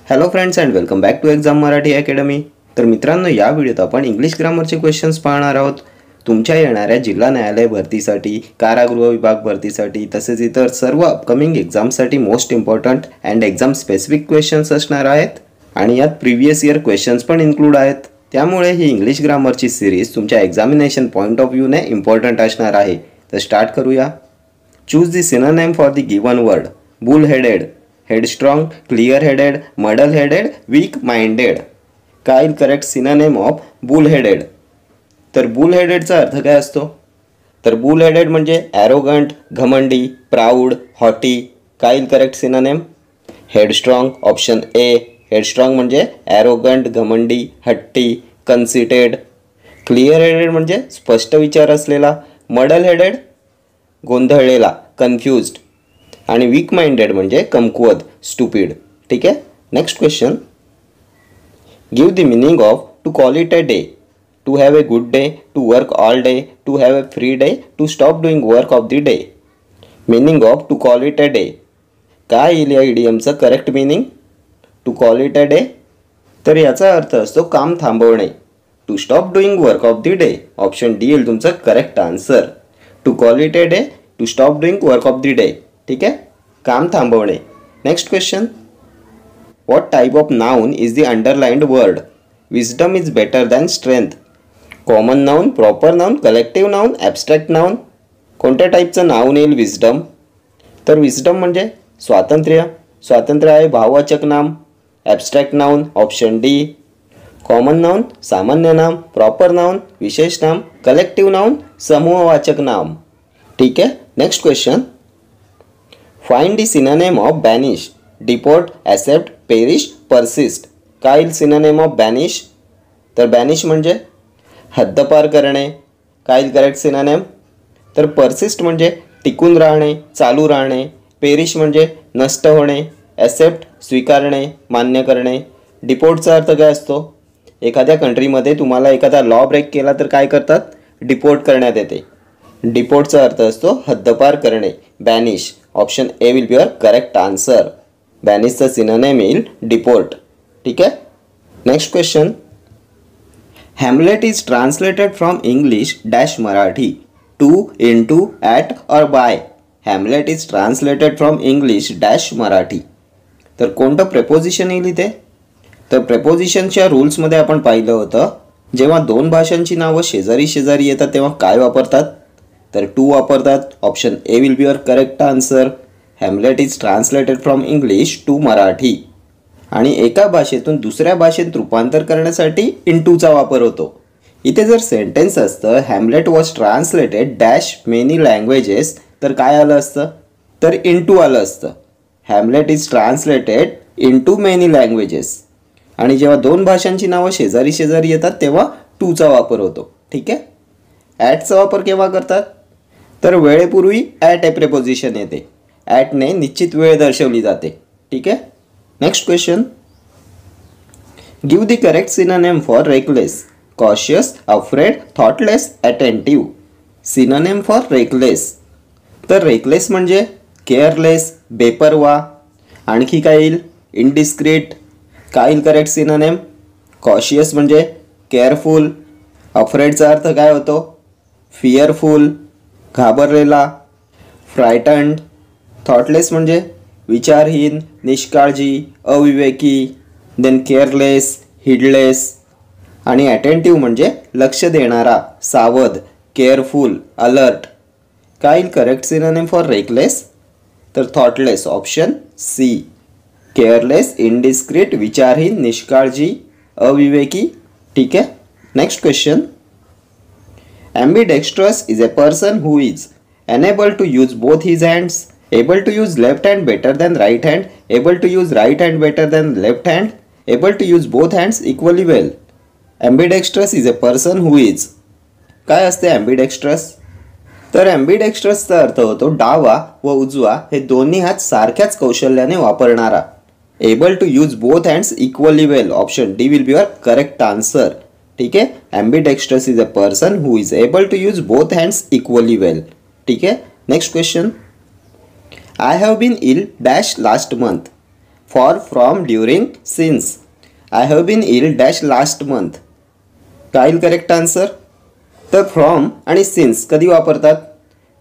Hello friends and welcome back to exam Marathi academy. तर मित्रांनो, या व्हिडिओत आपण इंग्लिश ग्रामरचे क्वेश्चन्स पाहणार आहोत। तुमच्या येणाऱ्या जिल्हा न्यायालय भरतीसाठी, कारागृह विभाग भरतीसाठी तसेच इतर सर्व अपकमिंग एक्झामसाठी most important and exam specific questions असणार आहेत आणि यात प्रिव्हियस इयर क्वेश्चन्स पण इन्क्लूड आहेत। त्यामुळे ही इंग्लिश ग्रामरची सिरीज तुमच्या एक्झामिनेशन पॉइंट ऑफ व्ह्यूने इम्पॉर्टंट असणार आहे। तर स्टार्ट करूया। Choose the synonym for the given word. Boule headed, headstrong, clear-headed, muddle-headed, weak-minded। काय येईल करेक्ट सिनोनिम ऑफ bull-headed? तर bull-headedचा अर्थ काय असतो? तर bull-headed म्हणजे ॲरोगंट, घमंडी, प्राऊड, हॉटी। काय येईल correct synonym? headstrong, option A. headstrong म्हणजे ॲरोगंट, घमंडी, हट्टी, कन्सिटेड। clear-headed म्हणजे स्पष्ट विचार असलेला, muddle-headed गोंधळलेला, कन्फ्युज्ड, आणि वीक माइंडेड म्हणजे कमकुवत, स्टुपिड। ठीक आहे। Next question, give the meaning of to call it a day, to have a good day, to work all day, to have a free day, to stop doing work of the day. Meaning of to call it a day, काय येईल या इडियमचं correct meaning? To call it a day, तर याचा अर्थ असतो काम थांबवणे। To stop doing work of the day, option D येईल तुमचं correct answer. To call it a day, to stop doing work of the day, ठीक आहे, काम थांबवणे। Next question, what type of noun is the underlined word? Wisdom is better than strength. Common noun, proper noun, collective noun, abstract noun. कोणत्या टाईपचं noun येईल wisdom? तर wisdom म्हणजे स्वातंत्र्य, स्वातंत्र्य आहे भाववाचक नाम। Abstract noun, option D. Common noun सामान्य नाम, प्रॉपर नाउन विशेष नाम, कलेक्टिव्ह नाउन समूहवाचक नाम। ठीक आहे। Next question, find the synonym of banish, deport, accept, perish, persist. काय येईल सिनोनिम ऑफ बॅनिश? तर बॅनिश म्हणजे हद्दपार करणे। काय येईल करेक्ट सिनोनिम? तर परसिस्ट म्हणजे टिकून राहणे, चालू राहणे। पेरिश म्हणजे नष्ट होणे। ॲसेप्ट स्वीकारणे, मान्य करणे। डिपोर्टचा अर्थ काय असतो? एखाद्या कंट्रीमध्ये तुम्हाला एखादा लॉ ब्रेक केला तर काय करतात? डिपोर्ट करण्यात येते। डिपोर्टचा अर्थ असतो हद्दपार करणे, banish. Option A will be your correct answer. बॅनिशचा सिनोनिम येईल डिपोर्ट। ठीक आहे। Next question, Hamlet is translated from English dash Marathi, to, into, at और by. Hamlet is translated from English dash Marathi, तर कोणतं प्रेपोजिशन येईल इथे? तर प्रेपोजिशनच्या रूल्समध्ये आपण पाहिलं होतं, जेव्हा दोन भाषांची नावं शेजारी शेजारी येतात तेव्हा काय वापरतात? तर टू वापरतात। Option A will be your correct answer. Hamlet is translated from English to Marathi, आणि एका भाषेतून दुसऱ्या भाषेत रूपांतर करण्यासाठी इंटूचा वापर होतो। इथे जर सेंटेन्स असतं Hamlet was translated dash many languages, तर काय आलं असतं? तर इंटू आलं असतं। Hamlet is translated into many languages, आणि जेव्हा दोन भाषांची नावं शेजारी शेजारी येतात तेव्हा टूचा वापर होतो। ठीक आहे। ॲटचा वापर केव्हा करतात? तर वेळेपूर्वी ॲट ए प्रेपोजिशन येते, ॲटने निश्चित वेळ दर्शवली जाते। ठीक आहे। Next question, give the correct synonym for reckless, cautious, afraid, thoughtless, attentive. Synonym for reckless, तर रेकलेस म्हणजे केअरलेस, बेपरवा। आणखी काय येईल? इनडिस्क्रीट। काय येईल करेक्ट सिनोनिम? कॉशियस म्हणजे केअरफुल। अफ्रेडचा अर्थ काय होतो? फिअरफुल, घाबरलेला, फ्रायटन्ड। थॉटलेस म्हणजे विचारहीन, निष्काळजी, अविवेकी। देन केअरलेस, हिडलेस, आणि अटेंटिव्ह म्हणजे लक्ष देणारा, सावध, केअरफुल, अलर्ट। काय येईल करेक्ट सिनोनिम फॉर रेकलेस? तर thoughtless, option C. Careless, indiscrete, विचारहीन, निष्काळजी, अविवेकी। ठीक आहे। Next question, ambidextrous is a person who is unable to use both his hands, able to use left hand better than right hand, able to use right hand better than left hand, able to use both hands equally well. Ambidextrous is a person who is, काय असते ambidextrous? तर ambidextrousचा अर्थ होतो डावा व उजवा हे दोन्ही हात सारख्याच कौशल्याने वापरणारा। able to use both hands equally well, option D will be your correct answer. ठीक है। ambidextrous is a person who is able to use both hands equally well. ठीक है। Next question, I have been ill dash last month, for, from, during, since. I have been ill dash last month. काय येईल correct answer? तर from आणि since कधी वापरतात?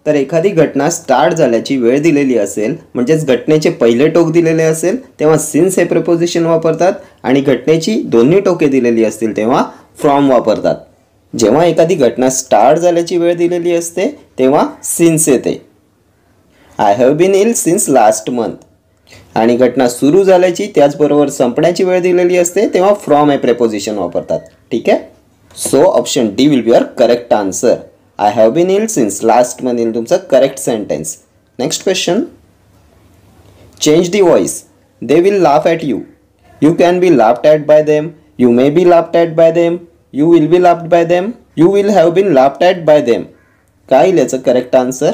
तर एखादी घटना स्टार्ट झाल्याची वेळ दिलेली असेल, म्हणजेच घटनेचे पहिले टोक दिलेले असेल तेव्हा सिन्स हे प्रिपोजिशन वापरतात, आणि घटनेची दोन्ही टोके दिलेली असतील तेव्हा फ्रॉम वापरतात. जेव्हा एखादी घटना स्टार्ट झाल्याची वेळ दिलेली असते तेव्हा सिन्स येते. I have been ill since last month. आणि घटना सुरू झाल्याची त्याचबरोबर संपण्याची वेळ दिलेली असते तेव्हा फ्रॉम हे प्रिपोजिशन वापरतात. ठीक आहे. So option D will be your correct answer. I have been ill since last month येईल तुमचं correct sentence. Next question. Change the voice. They will laugh at you. You can be laughed at by them. You may be laughed at by them. You will be laughed by them. You will have been laughed at by them. काय येईल याचं correct answer?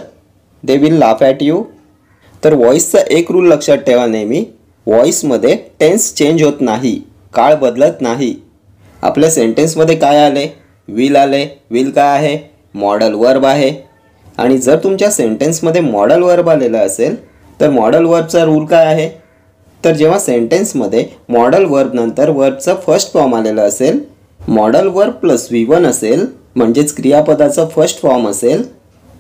They will laugh at you. तर व्हॉइसचा एक rule लक्षात ठेवा नेहमी. व्हॉइसमध्ये tense change होत नाही, काळ बदलत नाही. आपल्या सेंटेन्समध्ये काय आले? विल आले. विल काय आहे? मॉडल वर्ब आहे. आणि जर तुमच्या सेंटेन्समध्ये मॉडल वर्ब आलेला असेल तर मॉडल वर्बचा रूल काय आहे? तर जेव्हा सेंटेन्समध्ये मॉडल वर्ब नंतर वर्बचं फर्स्ट फॉर्म आलेलं असेल, मॉडल वर्ब प्लस V1 असेल, म्हणजेच क्रियापदाचं फर्स्ट फॉर्म असेल,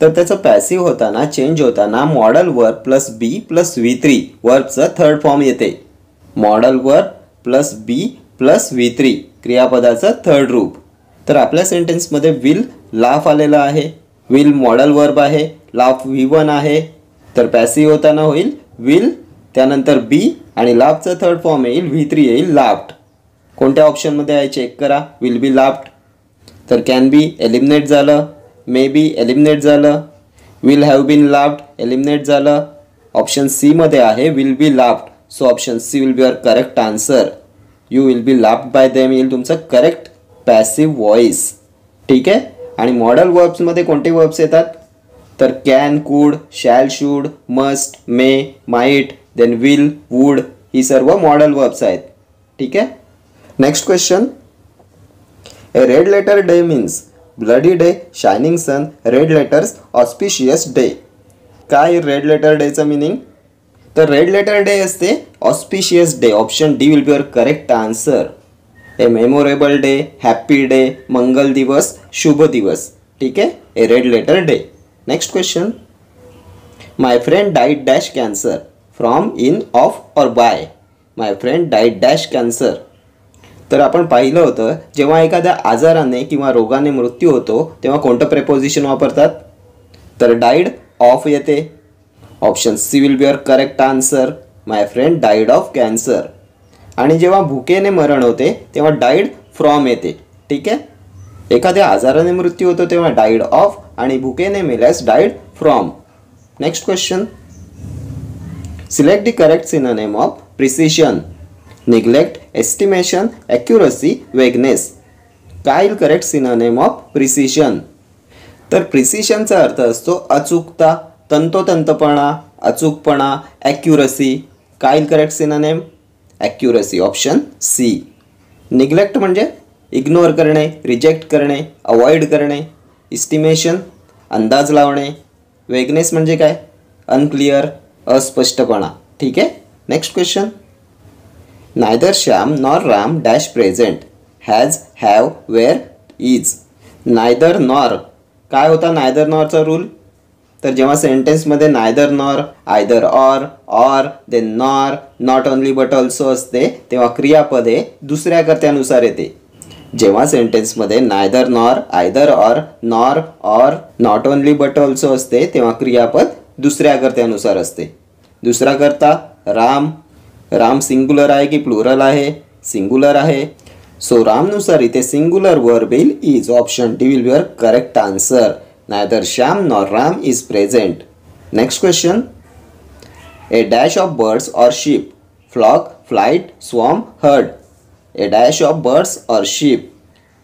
तर त्याचं पॅसिव्ह होताना चेंज होताना model verb plus be plus V3 वर्बचं third form येते. Model verb plus be plus V3 क्रियापदाचं थर्ड रूप. तर आपल्या सेंटेन्समध्ये विल लाफ आलेला आहे. विल मॉडल वर्ब आहे. लाफ V1 आहे. तर पॅसिव्ह होताना होईल विल, त्यानंतर बी आणि लाफचं थर्ड फॉर्म येईल V3 येईल लाफ्ड. कोणत्या ऑप्शनमध्ये आहे चेक करा. Will be laughed. तर कॅन बी एलिमिनेट झालं. मे बी एलिमिनेट झालं. Will have been laughed eliminate झालं. ऑप्शन सी मध्ये आहे will be laughed. So option C will be your correct answer. You will be laughed by them येईल तुमचं correct passive voice. ठीक आहे. आणि मॉडल वर्ब्समध्ये कोणते वर्ब्स येतात? तर can, could, shall, should, must, may, might, then will, would, ही सर्व मॉडल वर्ब्स आहेत. ठीक आहे. Next question. A red letter day means bloody day, shining sun, red letters, auspicious day. काय रेड लेटर डेचं मिनिंग? तर रेड लेटर डे असते auspicious day. Option D will be your correct answer. A memorable day, happy day, मंगल दिवस, शुभ दिवस. ठीक आहे. A red letter day. Next question. My friend died dash cancer. From, in, of और bye. माय friend died dash cancer. तर आपण पाहिलं होतं जेव्हा एखाद्या आजाराने किंवा रोगाने मृत्यू होतो तेव्हा कोणतं प्रेपोजिशन वापरतात? तर डाईड ऑफ येते. Option C will be your correct answer. My friend died of cancer. आणि जेव्हा भुकेने मरण होते तेव्हा डाईड फ्रॉम येते. ठीक आहे. एखाद्या आजाराने मृत्यू होतो तेव्हा डाईड ऑफ, आणि भुकेने मेल्यास died from. Next question. Select the correct synonym of precision. Neglect, estimation, accuracy, vagueness. काय येईल करेक्ट सिनोनिम ऑफ प्रिसिशन? तर प्रिसिशनचा अर्थ असतो अचूकता, तंतोतंतपणा, अचूकपणा, ॲक्युरसी. काय येईल correct synonym? Accuracy. Option C. Neglect म्हणजे इग्नोर करणे, रिजेक्ट करणे, अवॉइड करणे. इस्टिमेशन अंदाज लावणे. वेगनेस म्हणजे काय? अनक्लिअर, अस्पष्टपणा. ठीक आहे. Next question. Neither Shyam nor Ram dash present. Has, have, where, is. Neither nor. काय होता neither nor चा रूल? तर जेव्हा सेंटेन्समध्ये neither nor, either or, then nor, not only but also असते तेव्हा क्रियापदे दुसऱ्या कर्त्यानुसार येते. जेव्हा सेंटेन्समध्ये neither nor, either or, nor, not only but also असते तेव्हा क्रियापद दुसऱ्या कर्त्यानुसार असते. दुसरा कर्ता राम. राम सिंगुलर आहे की प्लुरल आहे? सिंगुलर आहे. सो रामनुसार इथे सिंगुलर वर्ब येईल is. Option D will be your correct answer. Neither Shyam nor Ram is present. Next question. A dash of birds or sheep. Flock, flight, swarm, herd. A dash of birds or sheep.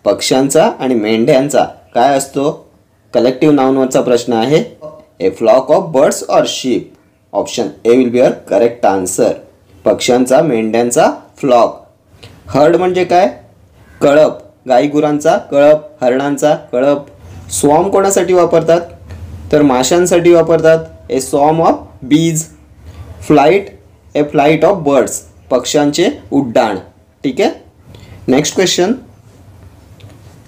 पक्ष्यांचा आणि मेंढ्यांचा काय असतो? Collective नाउनवरचा प्रश्न आहे. A flock of birds or sheep. Option A will be your correct answer. पक्ष्यांचा, मेंढ्यांचा, फ्लॉक. हर्ड म्हणजे काय? कळप, गाईगुरांचा कळप, हरणांचा कळप. स्वॉर्म कोणासाठी वापरतात? तर माशांसाठी वापरतात. A swarm of bees. Flight, a flight of birds. पक्ष्यांचे उड्डाण. ठीक आहे. Next question.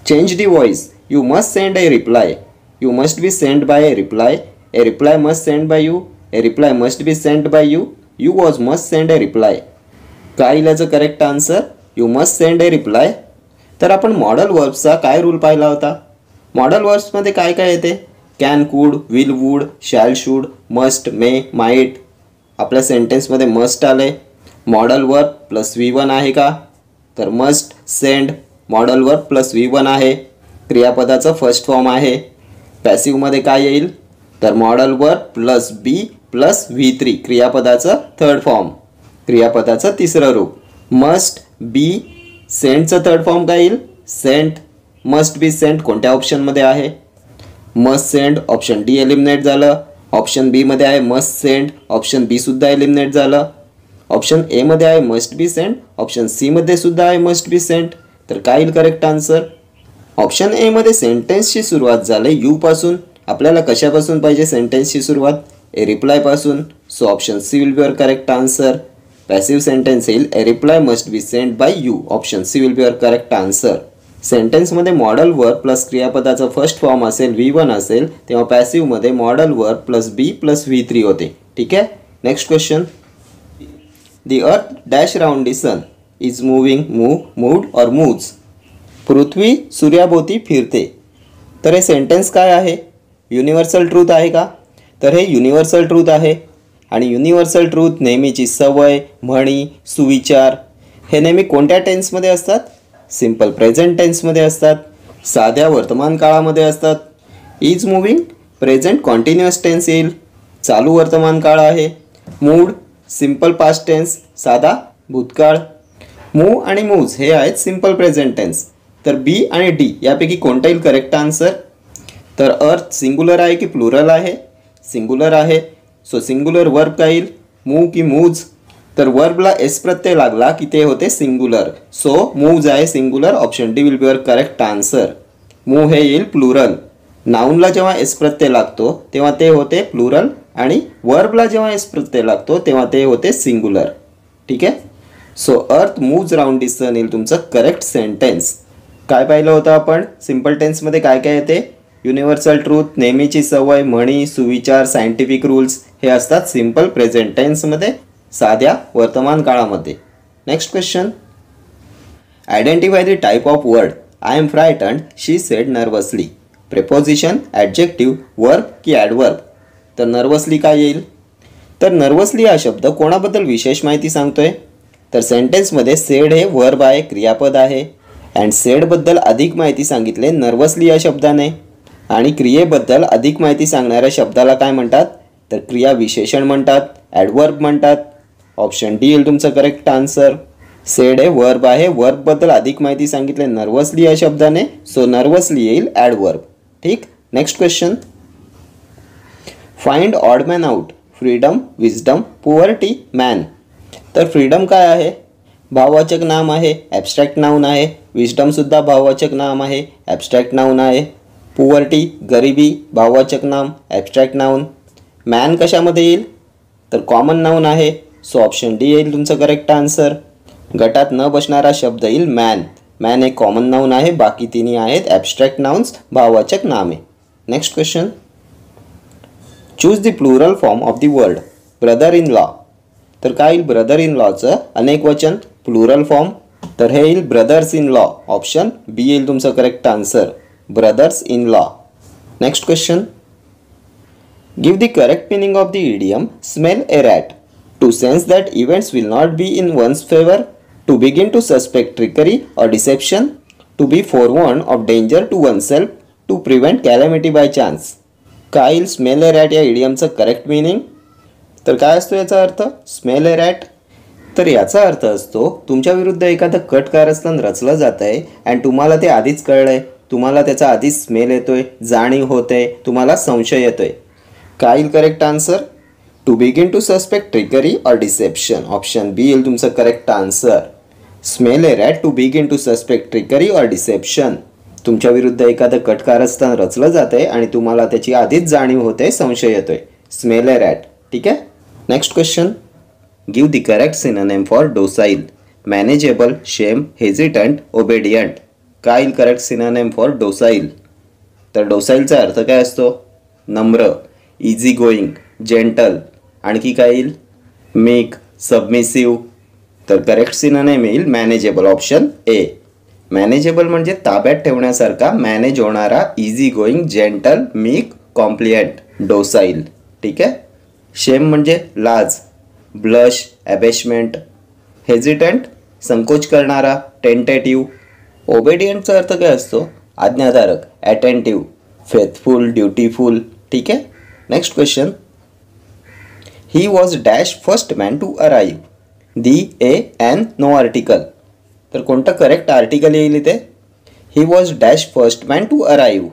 Change the voice. You must send a reply. You must be send by a reply. A reply must send by you. A reply must be send by you. You was must send a reply. काय येईल याचं correct answer? You must send a reply. तर आपण model वर्ब्सचा काय rule पाहिला होता? Model वर्ब्समध्ये काय काय येते? Can, could, will, would, shall, should, must, may, might. आपल्या सेंटेन्समध्ये मस्ट आले. मॉडल वर्ब प्लस V1 आहे का? तर must, send, modal verb plus V1 आहे. क्रियापदाचं फर्स्ट फॉर्म आहे. पॅसिव्हमध्ये काय येईल? तर model verb plus be plus V3 क्रियापदाचं थर्ड फॉर्म, क्रियापदाचं तिसरं रूप. मस्ट बी, सेंडचं थर्ड फॉर्म काय येईल? सेंट. मस्ट बी सेंट कोणत्या ऑप्शनमध्ये आहे? Must send, option D eliminate झालं. ऑप्शन बी मध्ये आहे मस्ट सेंड, ऑप्शन बी सुद्धा एलिमिनेट झालं. ऑप्शन ए मध्ये आहे must be send, option C मध्ये सुद्धा आहे मस्ट बी सेंड. तर काय येईल करेक्ट आन्सर? ऑप्शन ए मध्ये सेंटेन्सची सुरुवात झाली यू पासून. आपल्याला कशापासून पाहिजे सेंटेन्सची सुरुवात? ए रिप्लाय पासून. So option C will be your correct answer. Passive sentence येईल a reply must be send by you. Option C will be your correct answer. सेंटेन्समध्ये मॉडल वर्ब प्लस क्रियापदाचा फर्स्ट फॉर्म असेल V1 असेल तेव्हा पॅसिव्हमध्ये modal verb plus be plus V3 होते. ठीक आहे. Next question. The earth dash round the sun is moving, moved और मूव्स. पृथ्वी सूर्याभोवती फिरते. तर हे सेंटेन्स काय आहे? युनिव्हर्सल ट्रूथ आहे का? तर हे युनिव्हर्सल ट्रूथ आहे. आणि युनिव्हर्सल ट्रूथ नेहमीची सवय, म्हणी, सुविचार हे नेहमी कोणत्या टेन्समध्ये असतात? सिंपल प्रेझेंट टेन्समध्ये असतात. साध्या वर्तमान काळामध्ये असतात. Is moving present continuous tense येईल, चालू वर्तमान काळ आहे. मूड सिंपल पास्ट टेन्स, साधा भूतकाळ. मूव आणि मूव्स हे आहेत सिंपल प्रेझेंट टेन्स. तर बी आणि डी यापैकी कोणता येईल करेक्ट आन्सर? तर अर्थ सिंग्युलर आहे की प्लुरल आहे? सिंग्युलर आहे. सो सिंग्युलर वर्ब काय येईल? मूव की मूव्ज? तर वर्बला एस प्रत्यय लागला की ते होते सिंग्युलर. सो मूव्ज आहे singular. Option D will be your correct answer. Move हे येईल प्लुरल. नाऊनला जेव्हा एस प्रत्यय लागतो तेव्हा ते होते प्लुरल आणि वर्बला जेव्हा एस प्रत्यय लागतो तेव्हा ते होते सिंग्युलर. ठीक आहे. सो अर्थ मूव्ज राउंड द सन येईल तुमचं करेक्ट सेंटेन्स. काय पाहिलं होतं आपण? सिंपल टेन्समध्ये काय काय येते? युनिव्हर्सल ट्रूथ, नेहमीची सवय, म्हणी, सुविचार, सायंटिफिक रूल्स हे असतात सिंपल प्रेझेंट टेन्समध्ये, साध्या वर्तमान काळामध्ये. Next question. Identify the type of word. I am frightened, she said nervously. Preposition, adjective, verb की ॲडवर्ब? तर नर्वसली काय येईल? तर नर्वसली हा शब्द कोणाबद्दल विशेष माहिती सांगतोय? तर सेंटेन्समध्ये सेड हे वर्ब आहे, क्रियापद आहे. अँड सेडबद्दल अधिक माहिती सांगितले नर्वसली या शब्दाने. आणि क्रियेबद्दल अधिक माहिती सांगणाऱ्या शब्दाला काय म्हणतात? तर क्रिया विशेषण म्हणतात, ॲडवर्ब म्हणतात. ऑप्शन डी येईल तुमचं करेक्ट आन्सर. सेड हे वर्ब आहे, वर्बबद्दल अधिक माहिती सांगितले नर्वसली या शब्दाने. सो नर्वसली येईल ॲडवर्ब. ठीक. Next question. Find odd man out. Freedom, wisdom, poverty, man. तर फ्रीडम काय आहे? भाववाचक नाम आहे, ॲब्स्ट्रॅक्ट नाऊन आहे. विजडमसुद्धा भाववाचक नाम आहे, ॲब्स्ट्रॅक्ट नाऊन आहे. पुअर्टी गरिबी, भाववाचक नाम, ॲब्स्ट्रॅक्ट नाऊन. मॅन कशामध्ये येईल? तर कॉमन नाऊन आहे. सो ऑप्शन डी येईल तुमचं करेक्ट आन्सर. गटात न बसणारा शब्द येईल मॅन. मॅन एक कॉमन नाऊन आहे, बाकी तिन्ही आहेत ॲब्स्ट्रॅक्ट नाउन्स, भाववाचक नामे. Next question. Choose the plural form of the word brother in law. तर काय येईल ब्रदर इन लॉचं अनेक वचन प्लुरल फॉर्म? तर हे येईल brothers in law. Option B येईल तुमचं correct answer, brothers in law. Next question. Give the correct meaning of the idiom smell a rat. To sense that events will not be in one's favor, to begin to suspect trickery or deception, to be forewarned of danger to oneself, to prevent calamity by chance. काय येईल smell a rat या इडियमचं correct meaning? तर काय असतो याचा अर्थ? Smell a rat. तर याचा अर्थ असतो तुमच्या विरुद्ध एखादं कट कारस्थान रचलं जात आहे अँड तुम्हाला ते आधीच कळलंय, तुम्हाला त्याचा आधीच स्मेल येतोय, जाणीव होते, तुम्हाला संशय येतोय. काय येईल correct answer? To begin to suspect trickery or deception. Option B येईल तुमचं correct answer. Smell a rat to begin to suspect trickery or deception. तुमच्या विरुद्ध एखादं कटकारस्थान रचलं जाते आणि तुम्हाला त्याची आधीच जाणीव होते, संशय येतोय. Smell a rat. ठीक आहे. Next question. Give the correct synonym for docile. Manageable, shame, hesitant, obedient. काय येईल करेक्ट सिनोनिम फॉर डोसाईल? तर डोसाईलचा अर्थ काय असतो? नम्र, इझी गोईंग, जेंटल. आणखी काय येईल? Make, submissive. तर करेक्ट सिनोनिम येईल मॅनेजेबल, ऑप्शन ए. मॅनेजेबल म्हणजे ताब्यात ठेवण्यासारखा, मॅनेज होणारा, इझी गोईंग, जेंटल, मीक, कॉम्प्लियंट, डोसाईल. ठीक आहे. शेम म्हणजे लाज, ब्लश, ॲबेशमेंट. हेजिटंट संकोच करणारा, टेंटेटिव्ह. ओबेडियंटचा अर्थ काय असतो? आज्ञाधारक, अटेंटिव्ह, फेथफुल, ड्युटीफुल. ठीक आहे. Next question. He was dash first man to arrive. The, A, an, no article. तर कोणतं करेक्ट आर्टिकल येईल इथे? He was dash first man to arrive.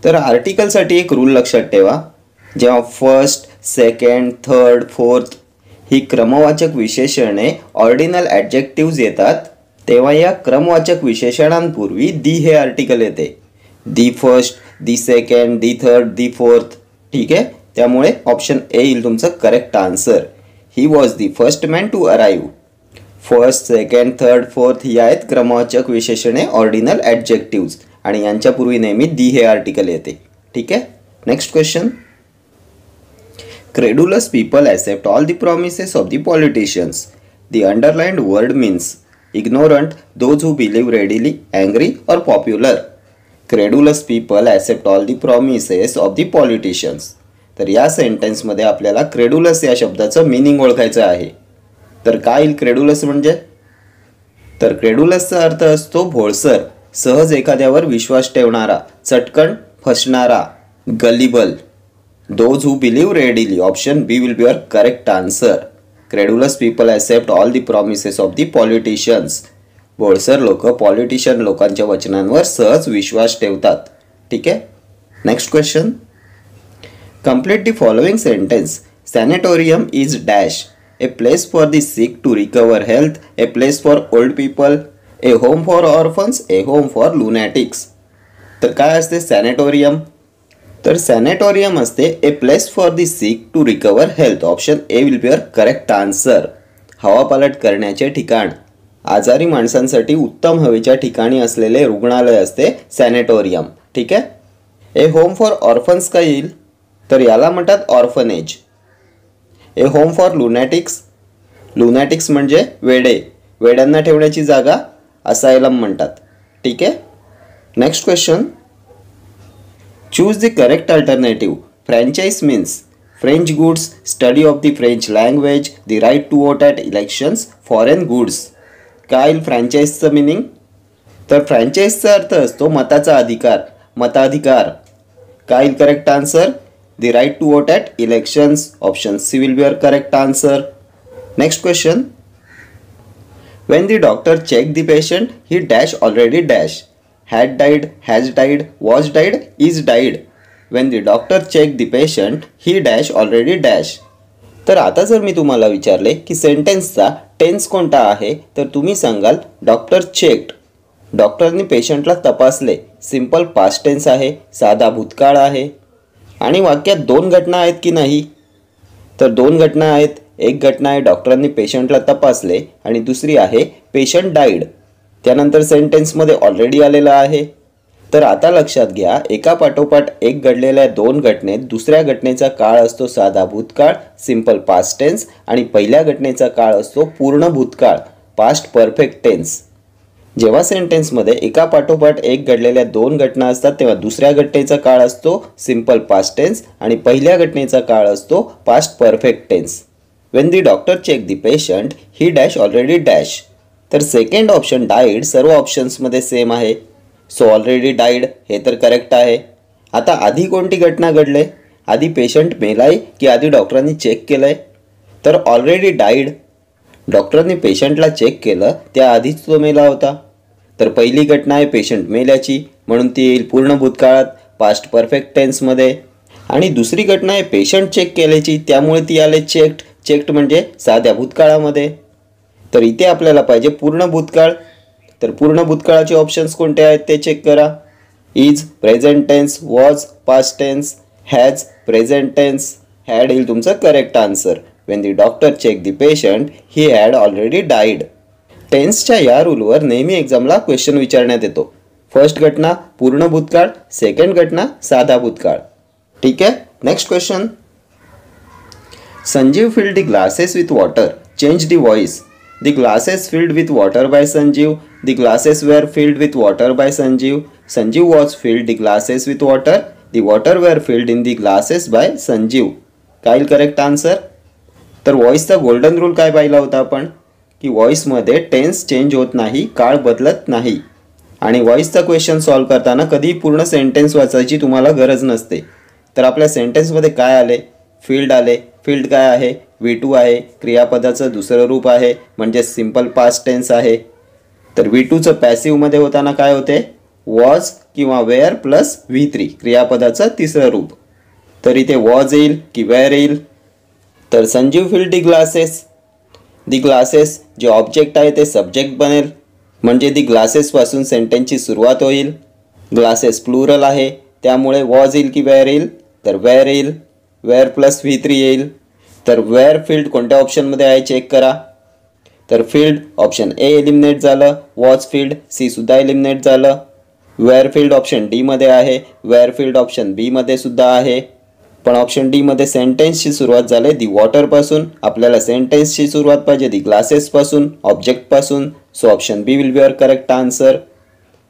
तर आर्टिकलसाठी एक रूल लक्षात ठेवा. जेव्हा फर्स्ट, सेकंड, थर्ड, फोर्थ ही क्रमवाचक विशेषणे ऑर्डिनल ॲडजेक्टिव्ज येतात, तेव्हा या क्रमवाचक विशेषणांपूर्वी दी हे आर्टिकल येते. The first, the second, the third, the fourth. ठीक आहे. त्यामुळे ऑप्शन ए येईल तुमचं correct answer. He was the first man to arrive. First, second, third, fourth ही आहेत क्रमवाचक विशेषणे ऑर्डिनल ॲडजेक्टिव्ज आणि यांच्यापूर्वी नेहमी दी हे आर्टिकल येते. ठीक आहे. Next question. Credulous people accept all the promises of the politicians. The underlined word means ignorant, those who believe readily, angry or popular. Credulous people accept all the promises of the politicians. तर या सेंटेन्समध्ये आपल्याला credulous या शब्दाचं meaning ओळखायचं आहे. तर काय येईल क्रेडुलस म्हणजे? तर क्रेडुलसचा अर्थ असतो भोळसर, सहज एखाद्यावर विश्वास ठेवणारा, चटकन फसणारा, gullible. Those who believe readily, option B will be your correct answer. Credulous people accept all the promises of the politicians. भोळसर लोक पॉलिटिशियन लोकांच्या वचनांवर सहज विश्वास ठेवतात. ठीक आहे. Next question. Complete the following sentence. Sanatorium is dash. A place for the sick to recover health, a place for old people, a home for orphans, a home for lunatics. तर काय असते सॅनेटोरियम? तर sanatorium असते a place for the sick to recover health. Option A will be your correct answer. हवापालट करण्याचे ठिकाण, आजारी माणसांसाठी उत्तम हवेच्या ठिकाणी असलेले रुग्णालय असते सॅनेटोरियम. ठीक आहे. ए होम फॉर ऑर्फन्स काय येईल? तर याला म्हणतात ऑर्फनेज. ए होम फॉर लुनॅटिक्स, लुनॅटिक्स म्हणजे वेडे, वेड्यांना ठेवण्याची जागा असायलम म्हणतात. ठीक आहे. Next question. Choose the correct alternative. Franchise means French goods, study of the French language, the right to vote at elections, foreign goods. काय फ्रँचाईजचं मिनिंग? तर फ्रँचाईजचा अर्थ असतो मताचा अधिकार, मताधिकार. काय correct answer? The right to vote at elections. Option C will be your correct answer. Next question. When the doctor checked the patient, he dash already dash. Had died, has died, was died, is died. When the doctor checked the patient, he dash already dash. तर आता जर मी तुम्हाला विचारले की सेंटेन्सचा tense कोणता आहे, तर तुम्ही सांगाल डॉक्टर चेक्ड. डॉक्टरनी पेशंटला तपासले. सिंपल पास्ट टेन्स आहे, साधा भूतकाळ आहे. आणि वाक्यात दोन घटना आहेत की नाही? तर दोन घटना आहेत. एक घटना आहे डॉक्टरांनी पेशंटला तपासले आणि दुसरी आहे पेशंट डाईड. त्यानंतर सेंटेन्समध्ये ऑलरेडी आलेला आहे. तर आता लक्षात घ्या, एका पाठोपाठ एक घडलेल्या दोन घटनेत दुसऱ्या घटनेचा काळ असतो साधा भूतकाळ, सिंपल पास्ट टेन्स, आणि पहिल्या घटनेचा काळ असतो पूर्ण भूतकाळ, पास्ट परफेक्ट टेन्स. जेव्हा सेंटेन्समध्ये एका पाठोपाठ एक घडलेल्या दोन घटना असतात तेव्हा दुसऱ्या घटनेचा काळ असतो सिंपल पास्ट टेन्स आणि पहिल्या घटनेचा काळ असतो past perfect tense. When the doctor check the patient, he dash already dash. तर सेकंड ऑप्शन डाईड सर्व ऑप्शन्समध्ये सेम आहे. सो ऑलरेडी डाईड हे तर करेक्ट आहे. आता आधी कोणती घटना घडले? आधी पेशंट मेलाय की आधी डॉक्टरांनी चेक केलंय? तर ऑलरेडी डाईड. डॉक्टरांनी पेशंटला चेक केलं त्याआधीच तो मेला होता. तर पहिली घटना आहे पेशंट मेल्याची, म्हणून ती येईल पूर्ण भूतकाळात पास्ट परफेक्ट टेन्समध्ये. आणि दुसरी घटना आहे पेशंट चेक केल्याची, त्यामुळे ती आले चेक्ड. चेक्ड म्हणजे साध्या भूतकाळामध्ये. तर इथे आपल्याला पाहिजे पूर्ण भूतकाळ. तर पूर्ण भूतकाळाचे ऑप्शन्स कोणते आहेत ते चेक करा. Is present tense, was past tense, has present tense, had येईल तुमचं correct answer. when the doctor checked the patient, he had already died. टेन्सच्या या रूलवर नेहमी एक्झामला क्वेश्चन विचारण्यात येतो. फर्स्ट घटना पूर्ण भूतकाळ, सेकंड घटना साधा भूतकाळ. ठीक आहे. Next question. Sanjeev filled the glasses with water. Change the voice. The glasses filled with water by Sanjeev. The glasses were filled with water by Sanjeev. Sanjeev was filled the glasses with water. The water were filled in the glasses by Sanjeev. काय correct answer? तर व्हॉइसचा golden rule काय पाहिला होता आपण की व्हॉइसमध्ये tense change होत नाही, काळ बदलत नाही. आणि व्हॉइसचा क्वेश्चन सॉल्व करताना कधी पूर्ण सेंटेन्स वाचायची तुम्हाला गरज नसते. तर आपल्या सेंटेन्समध्ये काय आले? फील्ड आले. फील्ड काय आहे? V2 आहे. क्रियापदाचं दुसरं रूप आहे म्हणजे सिंपल पास्ट टेन्स आहे. तर V2चं पॅसिव्हमध्ये होताना काय होते? वॉज किंवा वेअर प्लस V3 क्रियापदाचं तिसरं रूप. तर इथे वॉज येईल की वेअर येईल? तर संजीव फिल्ड दी ग्लासेस. दी ग्लासेस जे ऑब्जेक्ट आहे ते सब्जेक्ट बनेल म्हणजे दी ग्लासेसपासून सेंटेन्सची सुरुवात होईल. ग्लासेस प्लुरल आहे त्यामुळे वॉज येईल की वेअर येईल? तर वेअर येईल. वेअर प्लस V3 येईल. तर वेअर फील्ड कोणत्या ऑप्शनमध्ये आहे चेक करा. तर फील्ड ऑप्शन ए एलिमिनेट झालं. वॉज फील्ड सी सुद्धा एलिमिनेट झालं. वेअर फील्ड ऑप्शन डी मध्ये आहे. वेअर फील्ड ऑप्शन बी मध्ये सुद्धा आहे. पण ऑप्शन डी मध्ये सेंटेन्सची सुरुवात झाली दी वॉटरपासून. आपल्याला सेंटेन्सची सुरुवात पाहिजे दी ग्लासेसपासून, ऑब्जेक्टपासून. So option B will be your correct answer.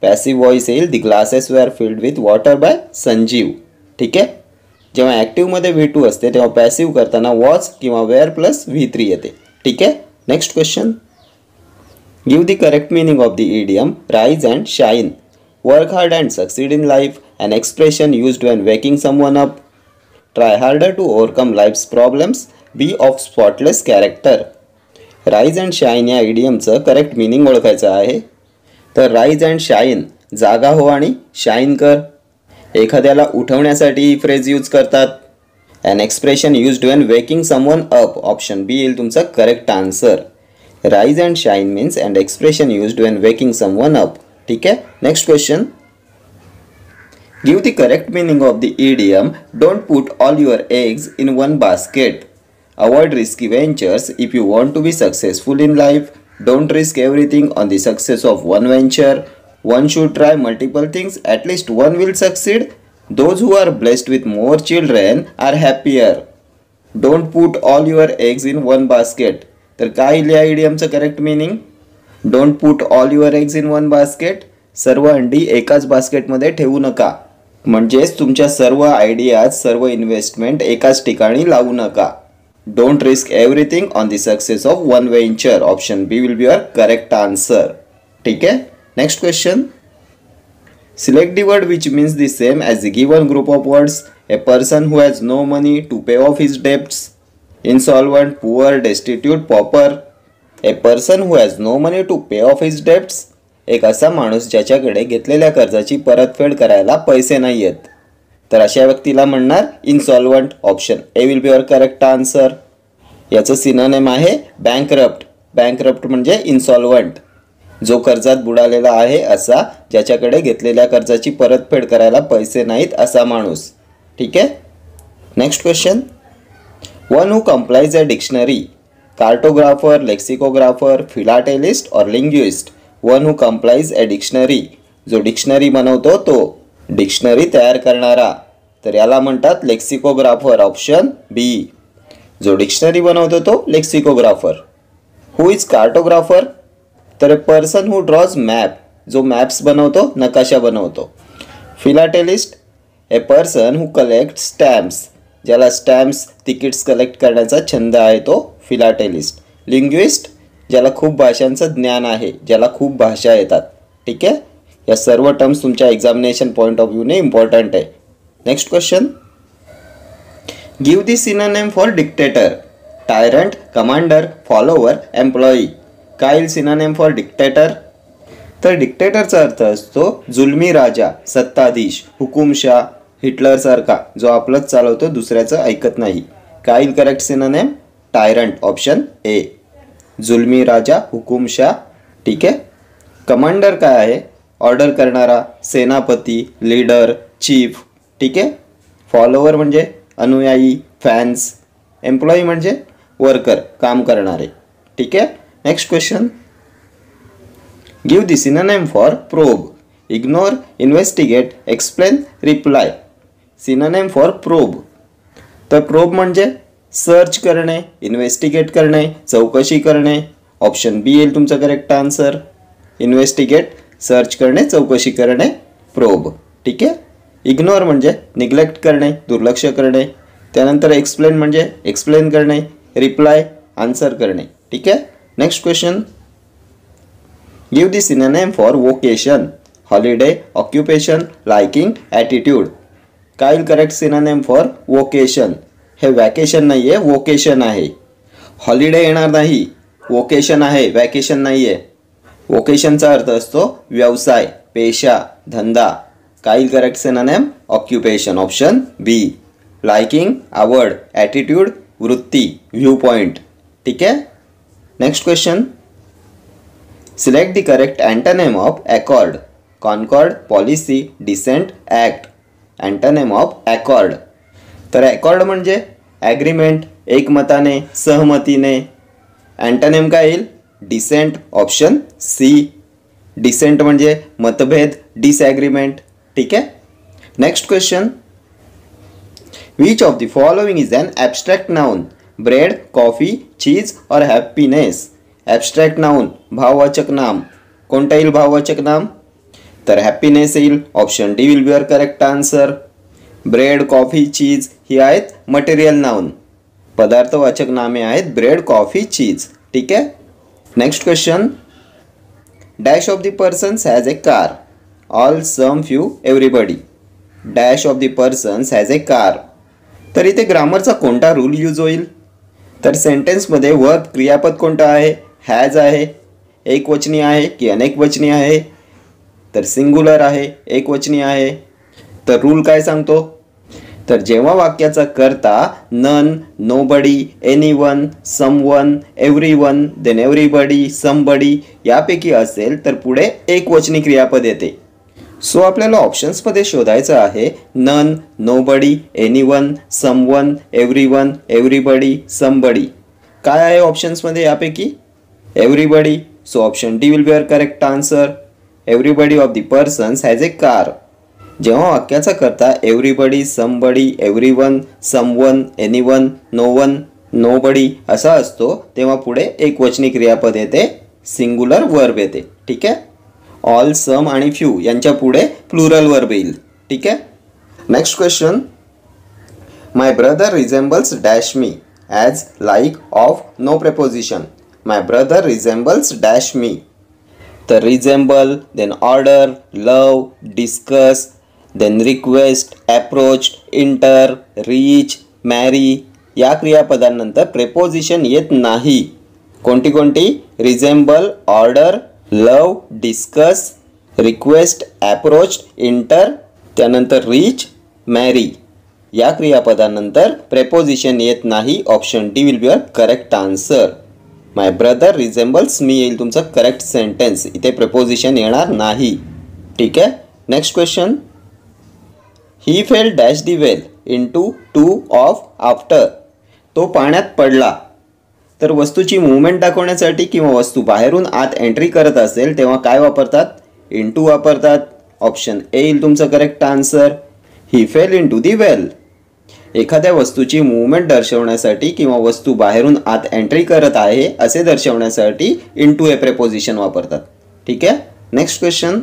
Passive voice येईल the glasses were filled with water by Sanjeev. ठीक आहे. जेव्हा ॲक्टिव्हमध्ये V2 असते तेव्हा पॅसिव्ह करताना वॉज किंवा वेअर प्लस V3 येते. ठीक आहे. Next question. Give the correct meaning of the idiom rise and shine. Work hard and succeed in life. An expression used when waking someone up. Try harder to overcome life's problems. Be of spotless character. Rise and shine या इडियमचं correct meaning ओळखायचं आहे. तर rise and shine जागा हो आणि shine कर. एखाद्याला उठवण्यासाठी ही फ्रेज यूज करतात. An expression used when waking someone up. Option B येईल तुमचा correct answer. Rise and shine means and expression used when waking someone up. ठीक आहे. Next question. Give the correct meaning of the idiom don't put all your eggs in one basket. Avoid risky ventures if you want to be successful in life. Don't risk everything on the success of one venture. One should try multiple things, at least one will succeed. Those who are blessed with more children are happier. Don't put all your eggs in one basket. तर काय येईल या इडियमचं correct meaning? Don't put all your eggs in one basket. सर्व अंडी एकाच बास्केटमध्ये ठेवू नका. म्हणजेच तुमच्या सर्व आयडियाज, सर्व इन्व्हेस्टमेंट एकाच ठिकाणी लावू नका. Don't risk everything on the success of one venture. Option B will be your correct answer. ठीक आहे. Next question. Select the word which means the same as the given group of words. A person who has no money to pay off his debts. Insolvent, poor, destitute, pauper. A person who has no money to pay off his debts. एक असा माणूस ज्याच्याकडे घेतलेल्या कर्जाची परतफेड करायला पैसे नाही आहेत. तर अशा व्यक्तीला म्हणणार insolvent. Option A will be your correct answer. याचं सिनोनिम आहे बँकरप्ट. बँकरप्ट म्हणजे इन्सॉल्वंट. जो कर्जात बुडालेला आहे असा, ज्याच्याकडे घेतलेल्या कर्जाची परतफेड करायला पैसे नाहीत असा माणूस. ठीक आहे. Next question. One who compiles a dictionary. Cartographer, lexicographer, philatelist और linguist. One who compiles a dictionary. जो डिक्शनरी बनवतो तो. डिक्शनरी तयार करणारा. तर याला म्हणतात लेक्सिकोग्राफर. ऑप्शन बी. जो डिक्शनरी बनवतो तो लेक्सिकोग्राफर. Who is cartographer? तर पर्सन हू ड्रॉज मॅप. जो मॅप्स बनवतो, नकाशा बनवतो. Philatelist. A person who collect stamps. ज्याला स्टॅम्प्स, तिकीट्स कलेक्ट करण्याचा छंद आहे तो फिलाटेलिस्ट. लिंग्विस्ट. ज्याला खूप भाषांचं ज्ञान आहे, ज्याला खूप भाषा येतात. ठीक आहे. या सर्व टर्म्स तुमच्या एक्झामिनेशन पॉईंट ऑफ व्ह्यूने इम्पॉर्टंट आहे. Next question. Give the synonym for dictator. Tyrant, commander, follower, employee. काय येईल सिनोनिम फॉर डिक्टेटर? तर डिक्टेटरचा अर्थ असतो जुलमी राजा, सत्ताधीश, हुकुमशाह, हिटलरसारखा जो आपलंच चालवतो, दुसऱ्याचं ऐकत नाही. काय येईल correct synonym? Tyrant. Option A. जुलमी राजा, हुकुमशाह. ठीक आहे. कमांडर काय आहे? ऑर्डर करणारा, सेनापती, लीडर, चीफ. ठीक आहे. फॉलोवर म्हणजे अनुयायी, फॅन्स. एम्प्लॉई म्हणजे वर्कर, काम करणारे. ठीक आहे. Next question, give the synonym for probe. Ignore, investigate, explain, reply. Synonym for probe. तर प्रोब म्हणजे सर्च करणे, इन्व्हेस्टिगेट करणे, चौकशी करणे. ऑप्शन बी येईल तुमचा करेक्ट आन्सर. इन्व्हेस्टिगेट, सर्च करणे, चौकशी करणे, प्रोब. ठीक आहे. इग्नोर म्हणजे निग्लेक्ट करणे, दुर्लक्ष करणे. त्यानंतर एक्सप्लेन म्हणजे एक्सप्लेन करणे. रिप्लाय, आन्सर करणे. ठीक आहे. Next question, give the synonym for vocation. Holiday, occupation, liking, attitude. काय येईल करेक्ट सिनोनिम फॉर वोकेशन? हे वॅकेशन नाही आहे, वोकेशन आहे. हॉलिडे येणार नाही, वोकेशन आहे, वॅकेशन नाही आहे. वोकेशनचा अर्थ असतो व्यवसाय, पेशा, धंदा. काय येईल correct synonym? Occupation. Option B. Liking, आवड. ॲटिट्यूड, वृत्ती, व्ह्यू पॉइंट. ठीक आहे. Next question, select the correct antonym of accord. Concord, policy, dissent, act. Antonym of accord. तर अकॉर्ड म्हणजे ॲग्रीमेंट, एकमताने, सहमतीने. अँटोनिम काय येईल? डिसेंट. Option C. डिसेंट म्हणजे मतभेद, डिसॲग्रीमेंट. ठीक आहे. Next question, which of the following is an abstract noun. Bread, coffee, cheese और हॅपीनेस. ॲब्स्ट्रॅक्ट नाउन, भाववाचक नाम. कोणता येईल भाववाचक नाम? तर हॅपीनेस येईल. Option D will be your correct answer. Bread, coffee, cheese ही आहेत मटेरियल नाउन, पदार्थवाचक नामे आहेत ब्रेड, कॉफी, चीज. ठीक आहे. Next question, dash of the persons has a car. All, some, few, everybody. Dash of the persons has a car. तर इथे ग्रामरचा कोणता rule use होईल? तर सेंटेन्समध्ये वर्ब क्रियापद कोणतं आहे? हॅज आहे. एकवचनी आहे की अनेकवचनी आहे? तर सिंग्युलर आहे, एकवचनी आहे. तर रूल काय सांगतो? तर जेव्हा वाक्याचा कर्ता none, nobody, anyone, someone, everyone, then everybody, somebody यापैकी असेल तर पुढे एकवचनी क्रियापद येते. सो आपल्याला ऑप्शन्समध्ये शोधायचं आहे none, nobody, anyone, someone, everyone, everybody, somebody. काय आहे ऑप्शन्समध्ये यापैकी? Everybody. So option D will be your correct answer. Everybody of the persons has a car. जेव्हा वाक्याचा कर्ता everybody, somebody, everyone, someone, anyone, no one, nobody असा असतो तेव्हा पुढे एकवचनी क्रियापद येते, सिंग्युलर वर्ब येते. ठीक आहे. ऑल, सम आणि फ्यू यांच्या पुढे प्लुरल वर्ब येईल. ठीक आहे. Next question, my brother resembles dash me. As, like, of, no preposition. My brother resembles dash me. तर resemble, then order, love, discuss, then request, approach, enter, reach, marry या क्रियापदांनंतर preposition येत नाही. कोणती कोणती? Resemble, order, love, discuss, request, approach, enter, त्यानंतर reach, marry या क्रियापदांनंतर प्रेपोजिशन येत नाही. Option D will be your correct answer. My brother resembles me येईल तुमचं करेक्ट सेंटेन्स. इथे प्रेपोजिशन येणार नाही. ठीक आहे. Next question, he fail dash the well into two of after. तो पाण्यात पडला. तर वस्तूची मुवमेंट दाखवण्यासाठी किंवा वस्तू बाहेरून आत एंट्री करत असेल तेव्हा काय वापरतात? इंटू वापरतात. ऑप्शन ए येईल तुमचं करेक्ट आन्सर. ही फेल इंटू दी वेल. एखाद्या वस्तूची मुवमेंट दर्शवण्यासाठी किंवा वस्तू बाहेरून आत एंट्री करत आहे असे दर्शवण्यासाठी इंटू ए प्रेपोजिशन वापरतात. ठीक आहे. Next question,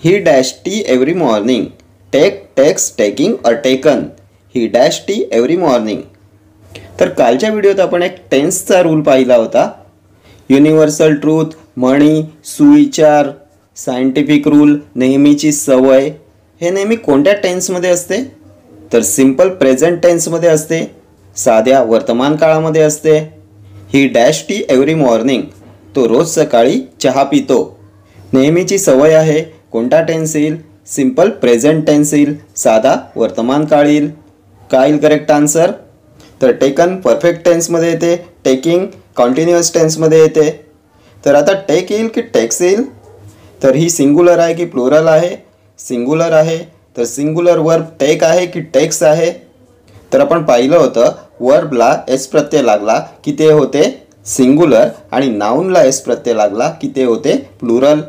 he dash tea every morning. Take, takes, taking और taken. He dash tea every morning. तर कालच्या व्हिडिओत आपण एक टेन्सचा रूल पाहिला होता. युनिव्हर्सल ट्रूथ, म्हणी, सुविचार, सायंटिफिक रूल, नेहमीची सवय हे नेहमी कोणत्या टेन्समध्ये असते? तर सिंपल प्रेझेंट टेन्समध्ये असते, साध्या वर्तमान काळामध्ये असते. ही डॅश टी एव्हरी मॉर्निंग. तो रोज सकाळी चहा पितो. नेहमीची सवय आहे. कोणता टेन्स येईल? सिंपल प्रेझेंट टेन्स येईल, साधा वर्तमान काळ येईल. काय येईल करेक्ट आन्सर? तर टेकन परफेक्ट टेन्समध्ये येते, टेकिंग कॉन्टिन्युअस टेन्समध्ये येते. तर आता टेक येईल की टेक्स येईल? तर ही सिंग्युलर आहे की प्लुरल आहे? सिंग्युलर आहे. तर सिंग्युलर वर्ब टेक आहे की टेक्स आहे? तर आपण पाहिलं होतं वर्बला एस प्रत्यय लागला की ते होते सिंगुलर आणि नाउनला एस प्रत्यय लागला की ते होते प्लुरल.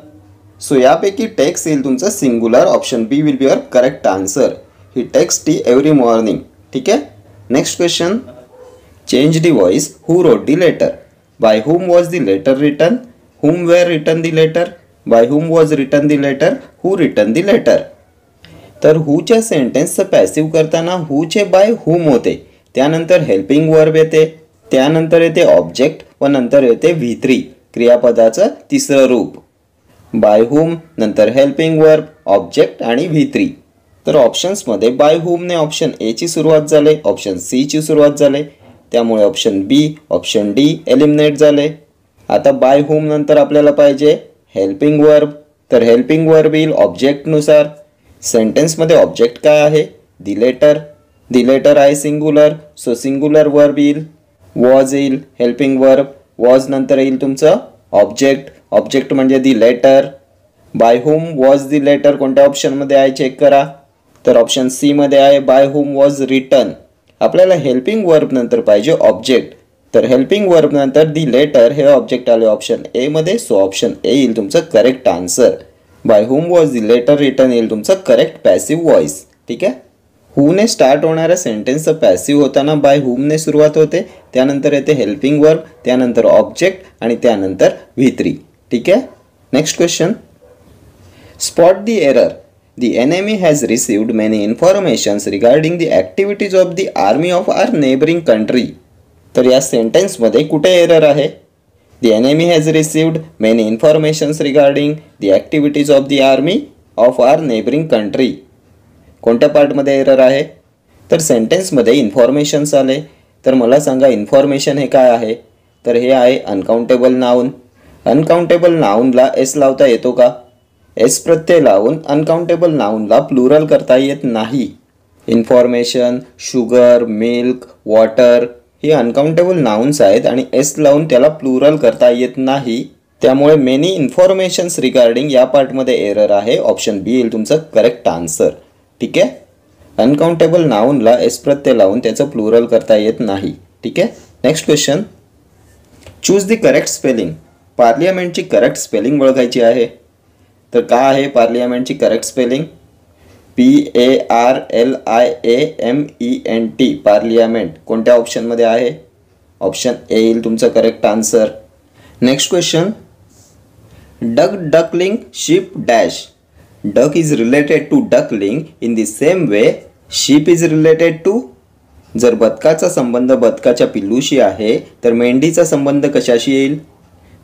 सो यापैकी टेक्स्ट येईल तुमचं singular. Option B will be your correct answer. He takes tea every morning. ठीक आहे. Next question. Change the voice. Who wrote the letter? By whom was the letter written? Whom were written the letter? By whom was written the letter? Who written the letter? तर whoच्या सेंटेन्सचं passive करताना whoचे bye whom होते, त्यानंतर helping verb येते, त्यानंतर येते object व नंतर येते V3 क्रियापदाचं तिसरं रूप. बाय whom नंतर हेल्पिंग वर्ब, ऑब्जेक्ट आणि V3. तर ऑप्शन्समध्ये बाय whomने ऑप्शन ए ची सुरुवात झाली, ऑप्शन सी ची सुरुवात झाली, त्यामुळे option B, option D eliminate झाले. आता बाय whom नंतर आपल्याला पाहिजे हेल्पिंग वर्ब. तर हेल्पिंग वर्ब येईल ऑब्जेक्टनुसार. सेंटेन्समध्ये ऑब्जेक्ट काय आहे? The letter. दी लेटर आहे सिंगुलर, सो सिंगुलर वर्ब येईल. वॉज येईल हेल्पिंग वर्ब. वॉज नंतर येईल तुमचं ऑब्जेक्ट. ऑब्जेक्ट म्हणजे the letter. By whom was the letter कोणत्या ऑप्शनमध्ये आहे चेक करा. तर ऑप्शन सी मध्ये आहे बाय whom वॉज रिटन. आपल्याला हेल्पिंग वर्ब नंतर पाहिजे ऑब्जेक्ट. तर हेल्पिंग वर्ब नंतर दी लेटर हे ऑब्जेक्ट आले ऑप्शन ए मध्ये, सो ऑप्शन ए येईल तुमचं correct answer. By whom was the letter written येईल तुमचं करेक्ट पॅसिव्ह व्हॉइस. ठीक आहे. हूने स्टार्ट होणाऱ्या सेंटेन्सचं पॅसिव्ह होताना बाय whomने सुरुवात होते, त्यानंतर येते हेल्पिंग वर्ब, त्यानंतर ऑब्जेक्ट आणि त्यानंतर V3. ठीक आहे. Next question. Spot the error. The enemy has received many informations regarding the activities of the army of our neighboring country. तर या सेंटेन्समध्ये कुठे एरर आहे? The enemy has received many informations regarding the activities of the army of our neighboring country. कोणत्या पार्टमध्ये error आहे? तर सेंटेन्समध्ये informations आले. तर मला सांगा इन्फॉर्मेशन हे काय आहे? तर हे आहे अनकाउंटेबल नाउन. अनकाउंटेबल नाउनला एस लावता येतो का? एस प्रत्यय लावून अनकाउंटेबल नाउनला प्लुरल करता येत नाही. इन्फॉर्मेशन, शुगर, मिल्क, वॉटर ही अनकाउंटेबल नाउन्स आहेत आणि एस लावून त्याला प्लुरल करता येत नाही. त्यामुळे मेनी इन्फॉर्मेशन्स रिगार्डिंग या पार्टमध्ये एरर आहे. ऑप्शन बी येईल तुमचं करेक्ट आन्सर. ठीक आहे. अनकाउंटेबल नाउनला एस प्रत्यय लावून त्याचं प्लुरल करता येत नाही. ठीक आहे. Next question. Choose the correct spelling. पार्लियामेंटची करेक्ट स्पेलिंग ओळखायची आहे. तर काय आहे पार्लियामेंटची करेक्ट स्पेलिंग? PARLIAMENT parliament. कोणत्या ऑप्शनमध्ये आहे? ऑप्शन ए येईल तुमचं correct answer. Next question. Duck, duckling, sheep dash. Duck is related to duckling in the same way sheep is related to. जर बदकाचा संबंध बदकाच्या पिल्लूशी आहे तर मेंढीचा संबंध कशाशी येईल?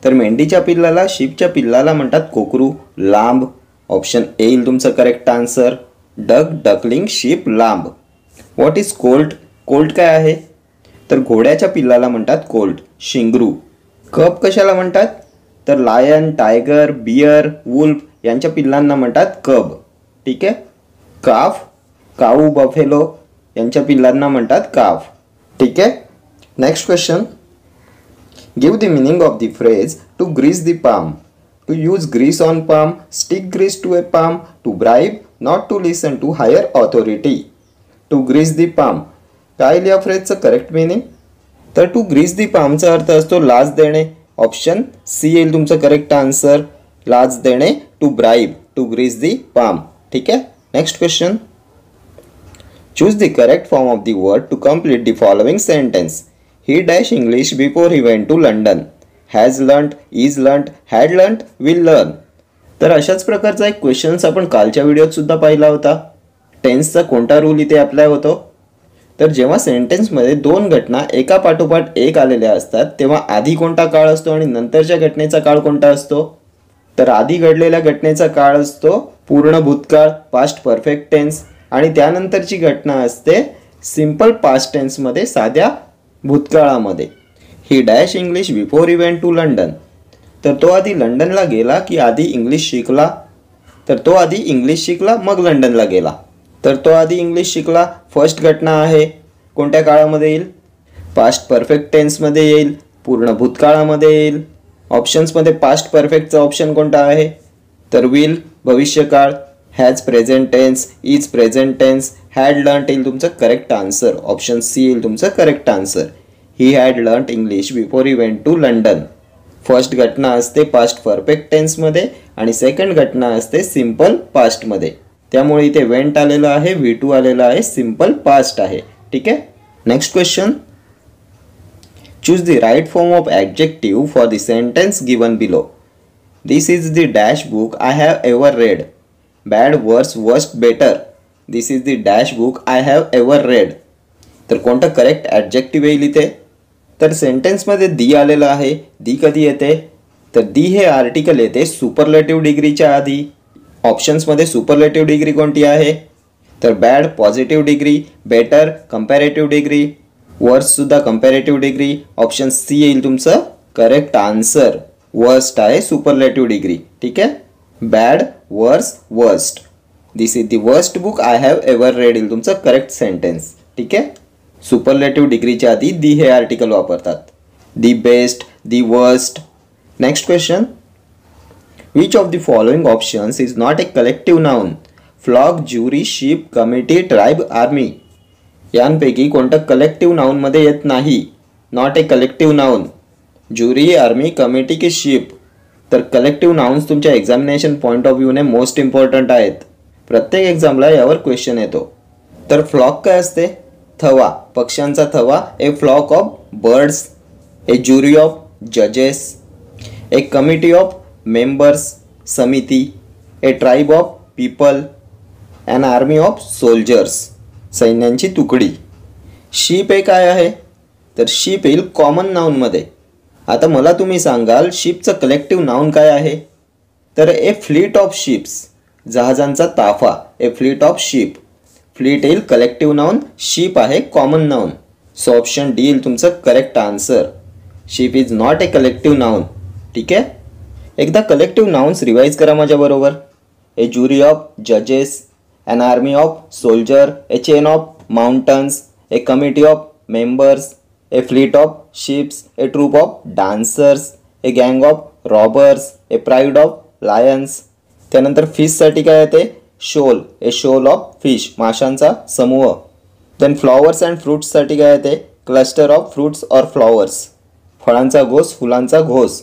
तर मेंढीच्या पिल्लाला शीपच्या पिल्लाला म्हणतात कोकरू, लांब. ऑप्शन ए येईल तुमचं correct answer. Duck, duckling, sheep, lamb. What is colt? Colt काय आहे? तर घोड्याच्या पिल्लाला म्हणतात कोल्ट, शिंगरू. कब कशाला म्हणतात? तर लायन, टायगर, बियर, वुल्फ यांच्या पिल्लांना म्हणतात कब. ठीक आहे. काफ, काऊ, बफेलो यांच्या पिल्लांना म्हणतात काफ. ठीक आहे. Next question. Give the meaning of the phrase to grease the palm. To use grease on palm, stick grease to a palm, to bribe, not to listen to higher authority. To grease the palm. काय या फ्रेजचं correct meaning? तर to grease दी पामचा अर्थ असतो लाच देणे. Option C येईल तुमचं करेक्ट आन्सर. लाच देणे, to bribe, to grease the palm. ठीक आहे. Next question. Choose the correct form of the word to complete the following sentence. He dash English before he went to London. Has learnt, is learnt, had learnt, will learn. तर अशाच प्रकारचा एक questions आपण कालच्या व्हिडिओत सुद्धा पाहिला होता. टेन्सचा कोणता रूल इथे अप्लाय होतो? तर जेव्हा सेंटेन्समध्ये दोन घटना एका पाठोपाठ एक आलेल्या असतात तेव्हा आधी कोणता काळ असतो आणि नंतरच्या घटनेचा काळ कोणता असतो? तर आधी घडलेल्या घटनेचा काळ असतो पूर्ण भूतकाळ, पास्ट परफेक्ट टेन्स, आणि त्यानंतरची घटना असते सिंपल पास्ट टेन्समध्ये, साध्या भूतकाळामध्ये. He dash English before he went to London. तर तो आधी लंडनला गेला की आधी इंग्लिश शिकला? तर तो आधी इंग्लिश शिकला मग लंडनला गेला. तर तो आधी इंग्लिश शिकला फर्स्ट घटना आहे. कोणत्या काळामध्ये येईल? पास्ट परफेक्ट टेन्समध्ये येईल, पूर्ण भूतकाळामध्ये येईल. ऑप्शन्समध्ये पास्ट परफेक्टचा ऑप्शन कोणता आहे? तर विल भविष्यकाळ, has present tense, is present tense, had learned येईल तुमचं करेक्ट आन्सर. ऑप्शन सी येईल तुमचं correct answer. He had learned English before he went to London. First घटना असते पास्ट परफेक्ट टेन्समध्ये आणि सेकंड घटना असते सिम्पल पास्टमध्ये. त्यामुळे इथे वेंट आलेलं आहे, V2 आलेलं आहे, सिम्पल पास्ट आहे. ठीक आहे. Next question. Choose the right form of adjective for the sentence given below. This is the dash book I have ever read. Bad, worse, worst, better. This is the dash book I have ever read. तर कोणतं correct adjective येईल इथे? तर सेंटेन्समध्ये दी आलेलं आहे. दी कधी येते? तर दी हे आर्टिकल येते सुपरलेटिव्ह डिग्रीच्या आधी. ऑप्शन्समध्ये सुपरलेटिव्ह डिग्री कोणती आहे? तर bad positive degree, better comparative degree, वर्स्टसुद्धा कंपॅरेटिव्ह डिग्री. ऑप्शन सी येईल तुमचं करेक्ट आन्सर. वर्स्ट आहे सुपरलेटिव्ह डिग्री. ठीक आहे. Bad, worse, worst. This is the worst book I have ever read येईल तुमचं करेक्ट सेंटेन्स. ठीक आहे. सुपरलेटिव्ह डिग्रीच्या आधी दी हे आर्टिकल वापरतात. The best, the worst. Next question. Which of the following options is not a collective noun? Flock, jury, sheep, committee, tribe, army. यांपैकी कोणतं कलेक्टिव्ह नाउनमध्ये येत नाही? Not a collective noun. Jury, army, committee की sheep. तर collective nouns तुमच्या examination point of व्ह्यूने most important आहेत. प्रत्येक एक्झामला यावर क्वेश्चन येतो. तर फ्लॉक काय असते? थवा, पक्ष्यांचा थवा. A flock of birds. A jury of जजेस. ए कमिटी ऑफ मेंबर्स, समिती. A tribe of people. And army of soldiers, सैन्यांची तुकडी. शीप हे काय आहे? तर शीप येईल कॉमन नाऊनमध्ये. आता मला तुम्ही सांगाल शिपचं कलेक्टिव्ह नाउन काय आहे? तर ए फ्लीट ऑफ शिप्स, जहाजांचा ताफा. A fleet of ship. Fleet येईल कलेक्टिव्ह नाउन, शिप आहे common noun. So option D येईल तुमचं correct answer. Ship is not a collective noun. ठीक आहे. एकदा कलेक्टिव्ह नाउन्स रिवाइज करा माझ्याबरोबर. ए ज्युरी ऑफ जजेस, an army of soldier, a chain of mountains, a committee of members, a fleet of ships, a troop of dancers, a gang of robbers, a pride of lions. त्यानंतर फिशसाठी काय येते? शोल, ए शोल of fish, माशांचा समूह. Then flowers and फ्रुट्ससाठी काय येते? Cluster of fruits or flowers, फळांचा घोस, फुलांचा घोस.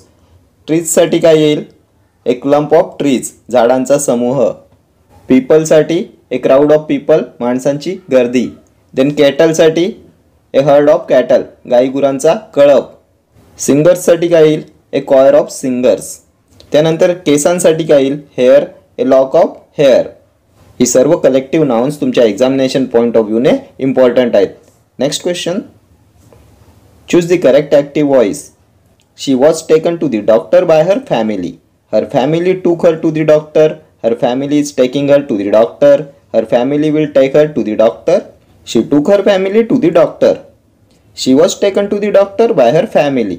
ट्रीजसाठी काय येईल? ए क्लंप ऑफ ट्रीज, झाडांचा समूह. पीपलसाठी ए क्राऊड ऑफ पीपल, माणसांची गर्दी. देन कॅटलसाठी ए हर्ड ऑफ कॅटल, गाईगुरांचा कळप. सिंगर्ससाठी काय येईल? A choir of singers. त्यानंतर केसांसाठी काय येईल? Hair, a lock of hair. ही सर्व कलेक्टिव्ह नाउन्स तुमच्या एक्झामिनेशन पॉईंट ऑफ व्ह्यूने इम्पॉर्टंट आहेत. Next question. Choose the correct active voice. She was taken to the doctor by her family. Her family took her to the doctor. Her family is taking her to the doctor. Her family will take her to the doctor. She took her family to the doctor. She was taken to the doctor by her family.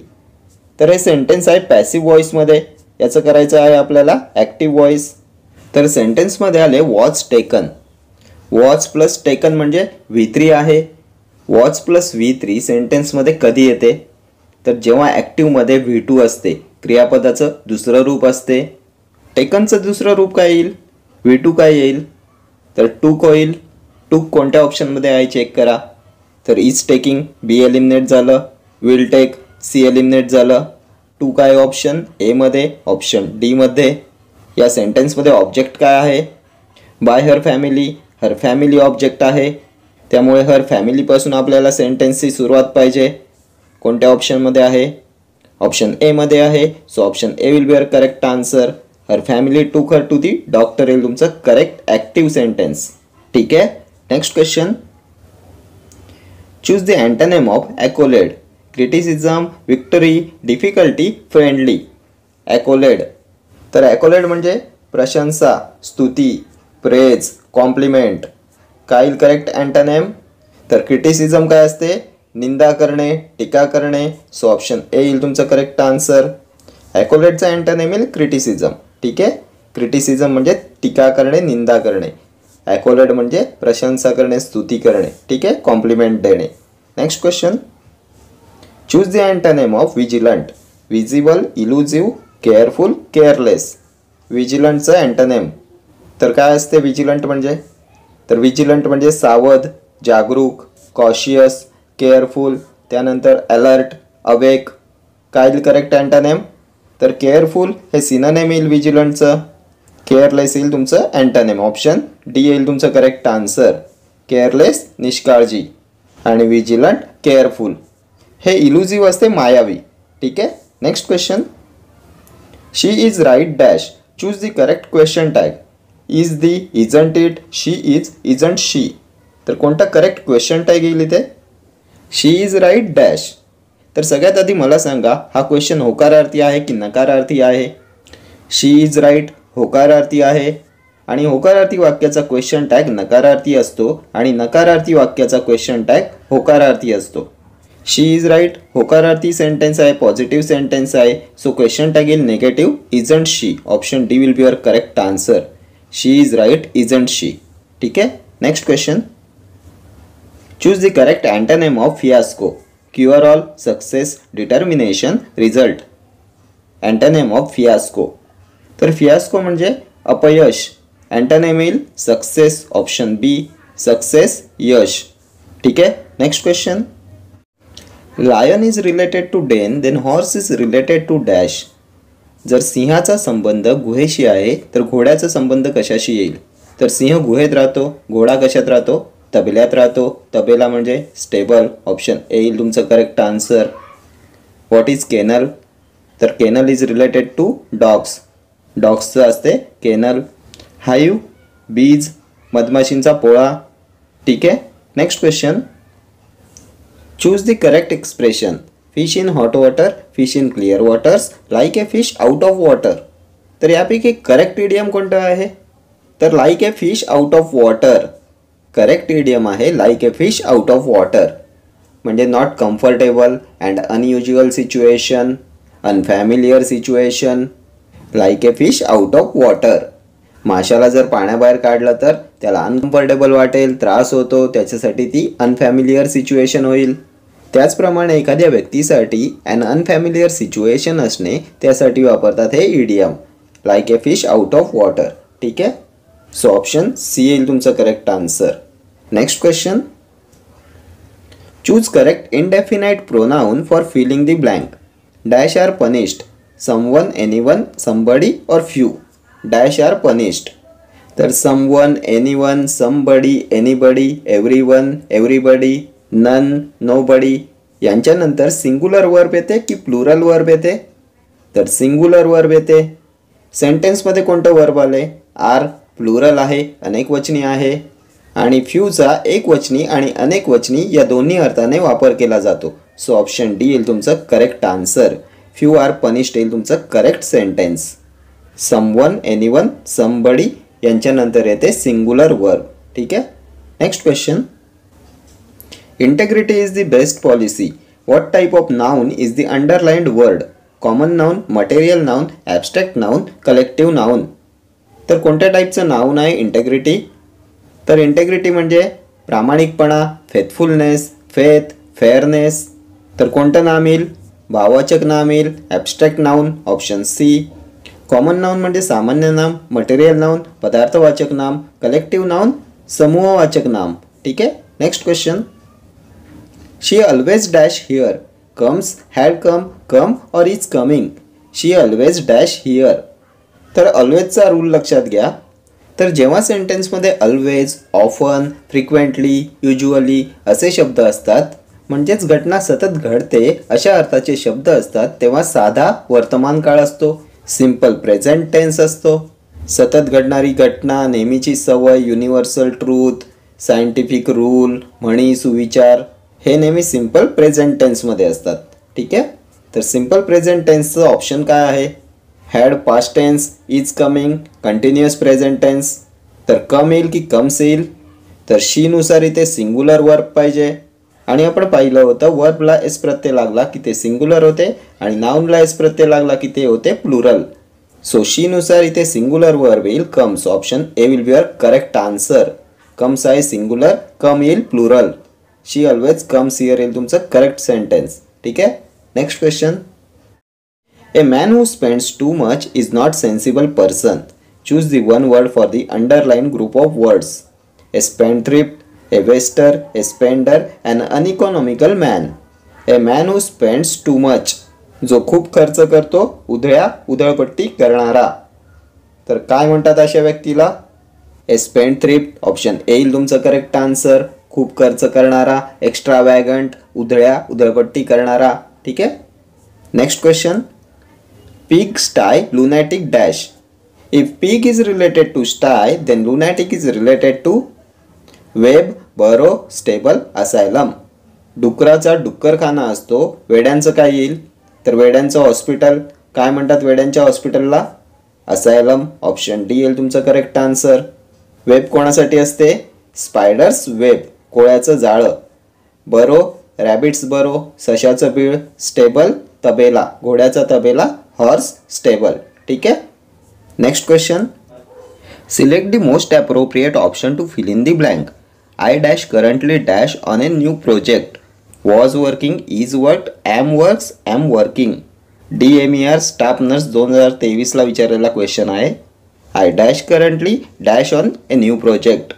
तर हे sentence आहे passive व्हॉइसमध्ये. याचं करायचं आहे आपल्याला active voice. तर सेंटेन्समध्ये आले was taken. Was plus taken म्हणजे V3 आहे. वॉज प्लस V3 सेंटेन्समध्ये कधी येते? तर जेव्हा ॲक्टिव्हमध्ये V2 असते, क्रियापदाचं दुसरं रूप असते. टेकनचं दुसरं रूप काय येईल? V2 काय येईल? तर टूक होईल. टूक कोणत्या ऑप्शनमध्ये आहे चेक करा. तर इज टेकिंग, बी एलिमिनेट झालं. विल टेक, सी एलिमिनेट झालं. टूक आहे ऑप्शन एमध्ये, ऑप्शन डीमध्ये. या सेंटेन्समध्ये ऑब्जेक्ट काय आहे? Bye her family. Her family object आहे. त्यामुळे हर फॅमिलीपासून आपल्याला सेंटेन्सची सुरुवात पाहिजे. कोणत्या ऑप्शनमध्ये आहे? ऑप्शन एमध्ये आहे. So option A will be your correct answer. Her family took her to the doctor येईल तुमचं करेक्ट ॲक्टिव्ह सेंटेन्स. ठीक आहे. Next question. Choose the antonym of accolade. Criticism, victory, difficulty, friendly. Accolade. तर accolade म्हणजे प्रशंसा, स्तुती, praise, complement. काय येईल करेक्ट अँटोनिम? तर क्रिटिसिझम काय असते? निंदा करणे, टीका करणे. सो ऑप्शन ए येईल तुमचं करेक्ट आन्सर. ॲकोलेडचा अँटोनिम येईल क्रिटिसिझम. ठीक आहे. क्रिटिसिझम म्हणजे टीका करणे, निंदा करणे. ॲकोलेड म्हणजे प्रशंसा करणे, स्तुती करणे. ठीक आहे, कॉम्प्लिमेंट देणे. Next question. Choose the antonym of vigilant. Visible, elusive, careful, careless. विजिलंटचं अँटोनिम तर काय असते विजिलंट म्हणजे? तर विजिलंट म्हणजे सावध, जागरूक, कॉशियस, केअरफुल, त्यानंतर अलर्ट, अवेक. काय येईल करेक्ट अँटोनिम? तर केअरफुल हे सिनोनिम येईल विजिलंटचं, केअरलेस येईल तुमचं अँटोनिम. ऑप्शन डी येईल तुमचं करेक्ट आन्सर. केअरलेस निष्काळजी आणि विजिलंट केअरफुल. हे इल्युझिव्ह असते, मायावी. ठीक आहे. Next question. She is right dash. Choose the correct question tag. Is the, isn't it, she is, isn't she. तर कोणता करेक्ट क्वेश्चन टॅग येईल इथे? She is right dash. तर सगळ्यात आधी मला सांगा, हा क्वेश्चन होकारार्थी आहे की नकारार्थी आहे? शी इज राईट होकारार्थी आहे आणि होकारार्थी वाक्याचा क्वेश्चन टॅग नकारार्थी असतो आणि नकारार्थी वाक्याचा क्वेश्चन टॅग होकारार्थी असतो. शी इज राईट होकारार्थी सेंटेन्स आहे, पॉझिटिव्ह सेंटेन्स आहे. सो क्वेश्चन टॅग येईल negative, isn't she. Option D will be your correct answer. She is right isn't she. ठीक आहे. Next question. Choose the correct antonym of fiasco. Cure all, success, determination, result. Antonym of fiasco. तर fiasco म्हणजे अपयश. Antonym येईल success. Option B, success यश. ठीक आहे. Next question. Lion is related to Den, then horse is related to dash. जर सिंहाचा संबंध गुहेशी आहे तर घोड्याचा संबंध कशाशी येईल? तर सिंह गुहेत राहतो, घोडा कशात राहतो? तबेल्यात राहतो. तबेला म्हणजे स्टेबल. ऑप्शन ए येईल तुमचं correct answer. What is kennel? तर kennel is related to dogs. डॉग्सचं असते केनल. हाईव, बीज, मधमाशींचा पोळा. ठीक आहे. Next question. Choose the correct expression. Fish in hot water, fish in clear waters, like a fish out of water. तर यापैकी correct idiom कोणतं आहे? तर like a fish out of water. Correct idiom आहे like a fish out of water. म्हणजे not comfortable and unusual situation, unfamiliar situation, like a fish out of water. माशाला जर पाण्याबाहेर काढलं तर त्याला अनकम्फर्टेबल वाटेल, त्रास होतो, त्याच्यासाठी ती अनफॅमिलियर सिच्युएशन होईल. त्याचप्रमाणे एखाद्या व्यक्तीसाठी अन अनफॅमिलियर सिच्युएशन असणे, त्यासाठी वापरतात हे idiom like a fish out of water. ठीक आहे. सो ऑप्शन सी येईल तुमचं correct answer. Next question. Choose correct indefinite pronoun for filling the blank. Dash are punished. Someone, anyone, somebody or few. Dash are punished. तर someone, anyone, somebody, anybody, everyone, everybody, none, nobody यांच्यानंतर singular verb येते की plural verb येते? तर singular verb येते. सेंटेन्समध्ये कोणतं verb आले? R plural आहे, अनेकवचनी आहे आणि फ्यूचा एकवचनी आणि अनेकवचनी या दोन्ही अर्थाने वापर केला जातो. सो ऑप्शन डी येईल तुमचं correct answer. Few are punished येईल तुमचं correct sentence. Someone, anyone, somebody यांच्यानंतर येते सिंग्युलर वर्ब. ठीक आहे. Next question. Integrity is the best policy. What type of noun is the underlined word? Common noun, material noun, abstract noun, collective noun. तर कोणत्या टाईपचं noun आहे integrity? तर integrity म्हणजे प्रामाणिकपणा, फेथफुलनेस, फेथ, फेअरनेस. तर कोणतं नाम येईल? भाववाचक नाम येईल, abstract noun. Option C. Common noun म्हणजे सामान्य नाम, मटेरियल नाउन पदार्थवाचक नाम, कलेक्टिव्ह नाउन समूहवाचक नाम. ठीक आहे. Next question. She always dash here. Comes, had come, come or is coming. She always dash here. तर ऑलवेजचा रूल लक्षात घ्या. तर जेव्हा सेंटेन्समध्ये ऑलवेज, ऑफन, फ्रिक्वेंटली, युज्युअली असे शब्द असतात, म्हणजेच घटना सतत घडते अशा अर्थाचे शब्द असतात, तेव्हा साधा वर्तमान काळ असतो, सिंपल प्रेझेंट टेन्स असतो. सतत घडणारी घटना, नेहमीची सवय, युनिव्हर्सल ट्रूथ, सायंटिफिक रूल, म्हणी, सुविचार हे नेहमी सिंपल प्रेझेंट टेन्समध्ये असतात. ठीक आहे. तर सिंपल प्रेझेंट टेन्सचं ऑप्शन काय आहे? Had past tense, is coming, continuous present tense. तर कम येईल की कम्स येईल? तर शीनुसार इथे सिंग्युलर वर्ब पाहिजे आणि आपण पाहिलं होतं वर्बला एस प्रत्यय लागला की ते सिंग्युलर होते आणि नाउनला एस प्रत्यय लागला की ते होते प्लुरल. सो शीनुसार इथे सिंग्युलर वर्ब येईल comes. Option A will be your correct answer. Comes आहे सिंग्युलर, कम येईल plural. She always comes here येईल तुमचं करेक्ट सेंटेन्स. ठीक आहे. Next question. A man who spends too much is not sensible person. Choose the one word for the underlined group of words. A spendthrift, a waster, a spender, an uneconomical man. A man who spends too much. जो खूप खर्च करतो, उधळपट्टी करणारा. तर काय म्हणतात अशा व्यक्तीला? ए स्पेंडथ्रिफ्ट, ऑप्शन ए येईल तुमचं करेक्ट आन्सर. खूप खर्च करणारा, एक्स्ट्रावॅगंट, उधळपट्टी करणारा. ठीक आहे. Next question. Pig, sty, lunatic dash. If pig is related to sty, then lunatic is related to web, burrow, stable, asylum. डुकराचा डुक्करखाना असतो, वेड्यांचं काय येईल? तर वेड्यांचं हॉस्पिटल. काय म्हणतात वेड्यांच्या हॉस्पिटलला? असायलम. ऑप्शन डी येईल तुमचं करेक्ट आन्सर. वेब कोणासाठी असते? स्पायडर्स वेब, कोळ्याचं जाळं. बरो, रॅबिट्स बरो, सशाचं बीळ. स्टेबल, तबेला, घोड्याचा तबेला, हॉर्स स्टेबल. ठीक आहे. Next question. Select the most appropriate option to fill in the blank. I dash currently dash on a new project. Was working, is worked, am works, am working. DMER staff nurse 2023ला विचारलेला question आहे. I dash currently dash on a new project.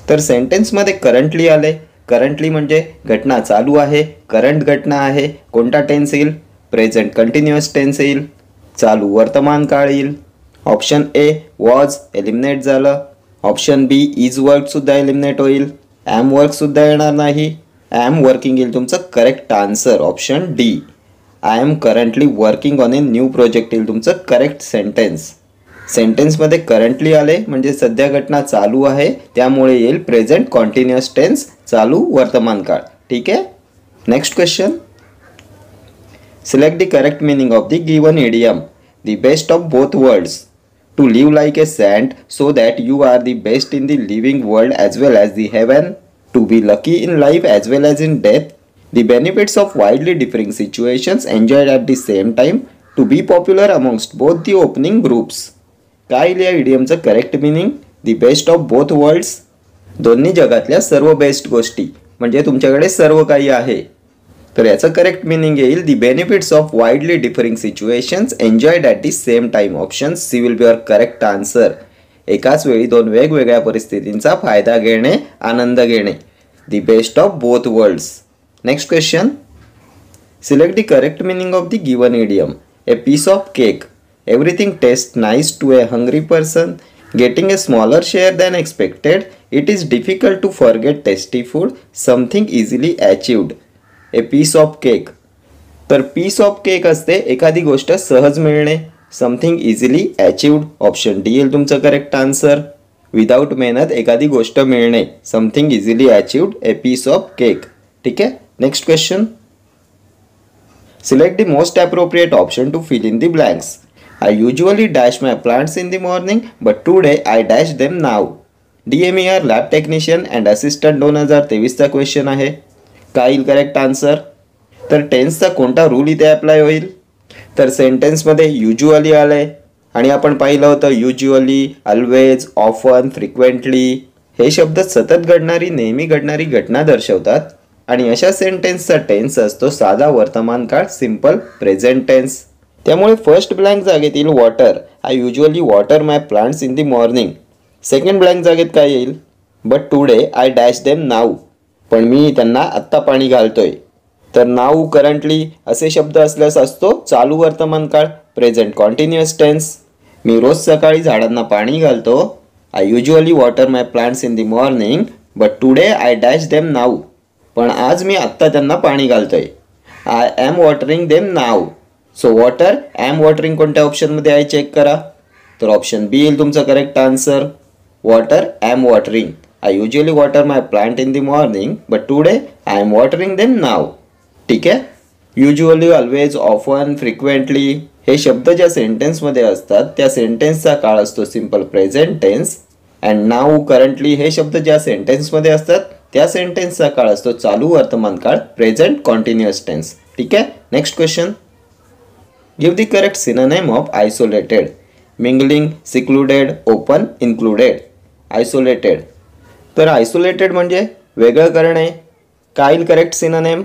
तर सेंटेन्समध्ये currently आले. Currently म्हणजे घटना चालू आहे, करंट घटना आहे. कोणता टेन्स येईल? प्रेझेंट कंटिन्युअस टेन्स येईल. चालू वर्तमान काळ येईल. ऑप्शन ए वॉज एलिमिनेट झालं. ऑप्शन बी इज वर्कसुद्धा एलिमिनेट होईल. एम वर्कसुद्धा येणार नाही. एम वर्किंग येईल तुमचं correct answer. Option D. I am currently working on a new project येईल तुमचं करेक्ट सेंटेन्स. सेंटेन्समध्ये करंटली आले म्हणजे सध्या घटना चालू आहे, त्यामुळे येईल प्रेझेंट कॉन्टिन्युअस टेन्स, चालू वर्तमान काळ. ठीक आहे. Next question. Select the correct meaning of the given idiom. The best of both worlds. To live like a saint so that you are the best in the living world as well as the heaven. To be lucky in life as well as in death. The benefits of widely differing situations enjoyed at the same time. To be popular amongst both the opening groups. काय या इडियमचं correct meaning? The best of both worlds, दोन्ही जगातल्या सर्व best गोष्टी, म्हणजे तुमच्याकडे सर्व काही आहे. तर याचं करेक्ट मिनिंग येईल the benefits of widely differing situations enjoyed at the same time. Option C will be your correct answer. एकाच वेळी दोन वेगवेगळ्या परिस्थितींचा फायदा घेणे, आनंद घेणे. The best of both worlds. Next question. Select the correct meaning of the given idiom. A piece of cake. Everything tastes nice to a hungry person. Getting a smaller share than expected. It is difficult to forget tasty food. Something easily achieved. A piece of cake. तर piece of cake असते एखादी गोष्ट सहज मिळणे. Something easily achieved. Option D येईल तुमचं correct answer. Without मेहनत एखादी गोष्ट मिळणे. Something easily achieved. A piece of cake. ठीक आहे. Next question. Select the most appropriate option to fill in the blanks. I usually dash my plants in the morning, but today I dash them now. DMER lab technician and assistant 2023चा question आहे. काय येईल correct answer? तर टेन्सचा कोणता rule इथे apply होईल? तर सेंटेन्समध्ये usually आलंय आणि आपण पाहिलं होतं युज्युअली, ऑलवेज, ऑफन, फ्रिक्वेंटली हे शब्द सतत घडणारी, नेहमी घडणारी घटना दर्शवतात आणि अशा सेंटेन्सचा टेन्स असतो साधा वर्तमान काळ, सिंपल प्रेझेंट टेन्स. त्यामुळे फर्स्ट ब्लँक जागेत येईल water. I usually water my plants in the morning. Second blank जागेत काय येईल? But today I dash them now. पण मी त्यांना आत्ता पाणी घालतोय. तर नाऊ, करंटली असे शब्द असल्यास असतो चालू वर्तमान काळ, प्रेझेंट कॉन्टिन्युअस टेन्स. मी रोज सकाळी झाडांना पाणी घालतो. I usually water my plants in the morning but today I dash them now. पण आज मी आत्ता त्यांना पाणी घालतोय. I am watering them now. So water, am watering कोणत्या ऑप्शनमध्ये आहे चेक करा. तर ऑप्शन बी येईल तुमचं correct answer. Water, am watering. I usually water my plant in the morning but today I am watering them now. ठीक आहे. Usually, always, often, frequently हे शब्द ज्या सेंटेन्समध्ये असतात त्या सेंटेन्सचा काळ असतो simple present tense. And now, currently हे शब्द ज्या सेंटेन्समध्ये असतात त्या सेंटेन्सचा काळ असतो चालू वर्तमान काळ, प्रेझेंट कॉन्टिन्युअस टेन्स. ठीक आहे. Next question. Give the correct synonym of isolated. Mingling, secluded, open, included. Isolated. तर isolated म्हणजे वेगळं करणे. काय करेक्ट सिनोनिम?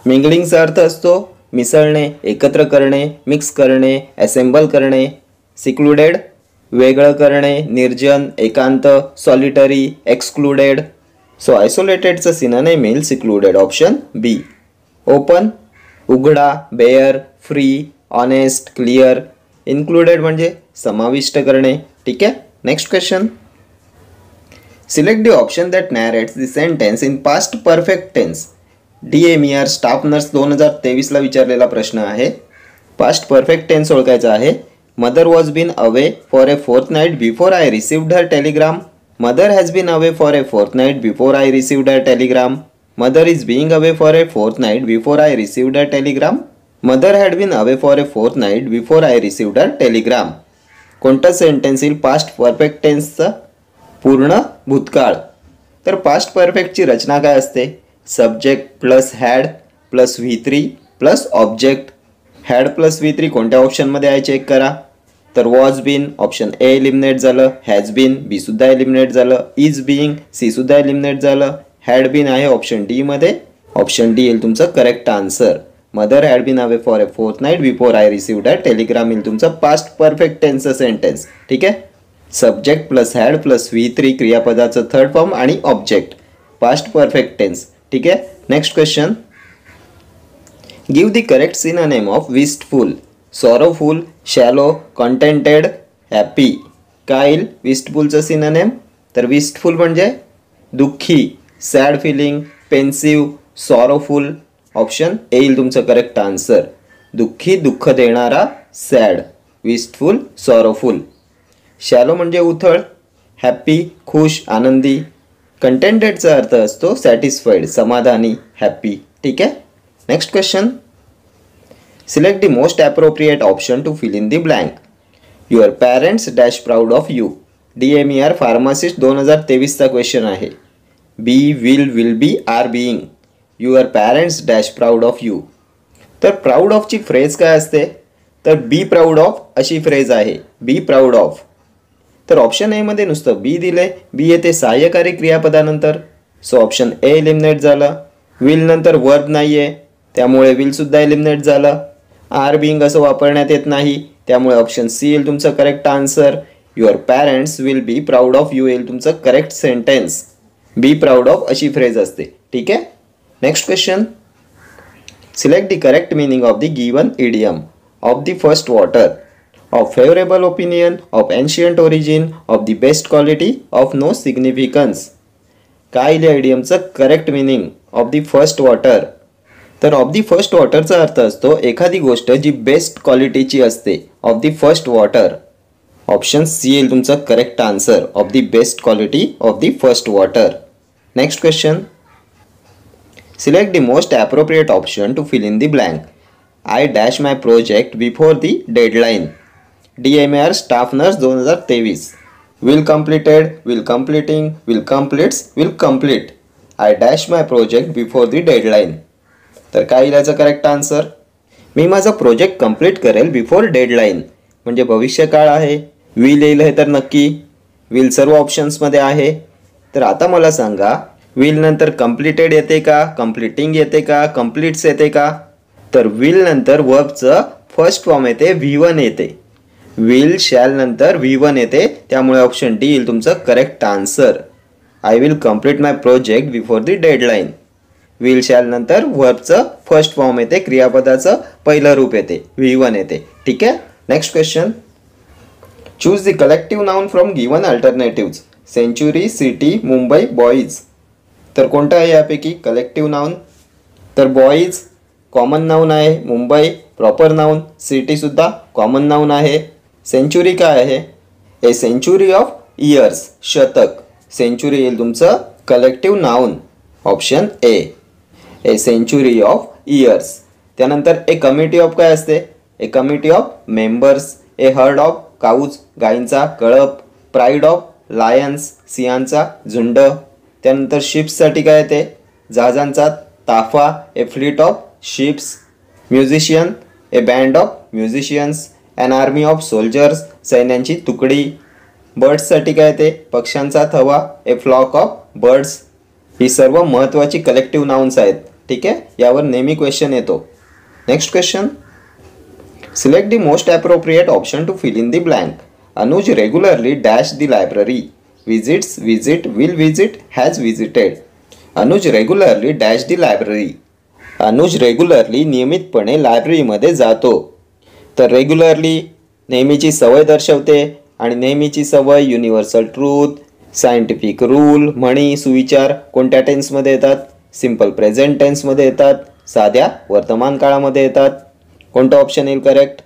मिंगलिंगचा अर्थ असतो मिसळणे, एकत्र करणे, मिक्स करणे, असेंबल करणे. सिक्लुडेड वेगळं करणे, निर्जन, एकांत, सॉलिटरी, एक्सक्लुडेड. सो आयसोलेटेडचं सिनोनिम येईल सिक्लुडेड, ऑप्शन बी. ओपन, उघडा, bare, free, honest, clear. Included म्हणजे समाविष्ट करणे. ठीक आहे. Next question. Select the option that narrates the sentence in past perfect tense. DMER staff nurse 2023ला विचारलेला प्रश्न आहे. पास्ट परफेक्ट टेन्स ओळखायचा आहे. Mother was been away for a fortnight before I received her telegram. Mother has been away for a fortnight before I received her telegram. Mother is being away for a fortnight before I received her telegram. Mother had been away for a fortnight before I received her telegram. कोणतं sentence येईल past perfect टेन्सचं? पूर्ण भूतकाळ. तर past परफेक्टची रचना काय असते? Subject plus had plus V3 plus object. Had plus V3 कोणत्या ऑप्शनमध्ये आहे चेक करा. तर was been option A eliminate झालं, हॅज बीन बी सुद्धा एलिमिनेट झालं, इज बीइंग सी सुद्धा एलिमिनेट झालं, हॅड बीन आहे ऑप्शन डी मध्ये. ऑप्शन डी येईल तुमचं correct answer. Mother had been away for a fortnight before I received a telegram येईल तुमचं पास्ट परफेक्ट टेन्सचं सेंटेन्स. ठीक आहे. Subject plus had plus V3 क्रियापदाचं थर्ड फॉर्म आणि ऑब्जेक्ट, पास्ट परफेक्ट टेन्स. ठीक आहे. Next question. Give the correct synonym of wistful. Sorrowful, shallow, contented, happy. काय येईल विस्टफुलचं सिनोनिम? तर विस्टफुल म्हणजे दुःखी, sad feeling, pensive, sorrowful. Option A येईल तुमचं करेक्ट आन्सर. दुःखी, दुःख देणारा, सॅड. Wistful, sorrowful. शॅलो म्हणजे उथळ, हॅपी खुश, आनंदी. कंटेंटेडचा अर्थ असतो सॅटिस्फाईड, समाधानी, हॅपी. ठीक आहे. Next question. Select the most appropriate option to fill in the blank. Your parents dash proud of you. DMER pharmacist 2023चा क्वेश्चन आहे. Be, will be, are being. Your parents dash proud of you. तर proud ऑफची phrase काय असते? तर be proud of अशी phrase आहे. Be proud of. तर ऑप्शन ए मध्ये नुसतं बी दिले. बी येते सहाय्यकारी क्रियापदानंतर. सो ऑप्शन ए एलिमिनेट झालं. विल नंतर वर्ब नाही आहे त्यामुळे विल सुद्धा एलिमिनेट झालं. आर बीइंग असं वापरण्यात येत नाही त्यामुळे ऑप्शन सी येईल तुमचं correct answer. Your parents will be proud of you येईल तुमचं correct sentence. B proud of अशी फ्रेज असते. ठीक आहे. Next question. Select the correct meaning of the given idiom. Of the first water, of favorable opinion, of ancient origin, of the best quality, of no significance. काय या इडियमचं correct meaning? Of the first water. तर of the first वॉटरचा अर्थ असतो एखादी गोष्ट जी बेस्ट क्वालिटीची असते. Of the first water. Option C येईल तुमचं correct answer. Of the best quality of the first water. Next question. Select the most appropriate option to fill in the blank. I dash my project before the deadline. DMER staff nurse 2023. Will completed, will completing, will कम्प्लिट्स, will complete. I dash my project before the deadline. तर काय येईल याचा correct answer? मी माझा project complete करेल before deadline म्हणजे भविष्यकाळ आहे. Will येईल हे तर नक्की. विल सर्व ऑप्शन्समध्ये आहे. तर आता मला सांगा विल नंतर कम्प्लिटेड येते का, कम्प्लिटिंग येते का, कम्प्लीट्स येते का? तर विल नंतर वर्बचं फर्स्ट फॉर्म येते, V1 येते. विल शॅल नंतर V1 येते त्यामुळे ऑप्शन डी येईल तुमचं correct answer. I will complete my project before the deadline. Will shall नंतर वर्बचं फर्स्ट फॉर्म येते, क्रियापदाचं पहिलं रूप येते, V1 येते. ठीक आहे. Next question. Choose the collective noun from given alternatives. Century, city, Mumbai, boys. तर कोणतं आहे यापैकी कलेक्टिव्ह नाउन? तर बॉईज कॉमन नाउन आहे, मुंबई प्रॉपर नाउन, सिटी सुद्धा कॉमन नाउन आहे. सेंचुरी काय आहे? ए सेंचुरी ऑफ इयर्स, शतक. सेंचुरी येईल तुमचं collective noun. Option A. A century of years. त्यानंतर ए कमिटी ऑफ काय असते? A committee of members. A herd of cows, गायींचा कळप. प्राईड ऑफ लायन्स, सिंहांचा झुंड. त्यानंतर शिप्ससाठी काय येते? जहाजांचा ताफा. A fleet of ships. Musician, a band of musicians. An army of soldiers, सैन्यांची तुकडी. बर्ड्ससाठी काय येते? पक्ष्यांचा थवा. A flock of birds. ही सर्व महत्त्वाची कलेक्टिव्ह नाउन्स आहेत. ठीक आहे. यावर नेहमी क्वेश्चन येतो. Next question. Select the most appropriate option to fill in the blank. Anuj regularly dash the library. Visits, visit, will visit, has visited. Anuj regularly dash the library. Anuj regularly नियमितपणे लायब्ररीमध्ये जातो. तर रेग्युलरली नेहमीची सवय दर्शवते आणि नेहमीची सवय, युनिव्हर्सल ट्रूथ, सायंटिफिक रूल, म्हणी, सुविचार कोणत्या टेन्समध्ये येतात? सिम्पल प्रेझेंट टेन्समध्ये येतात, साध्या वर्तमान काळामध्ये येतात. कोणतं ऑप्शन येईल करेक्ट?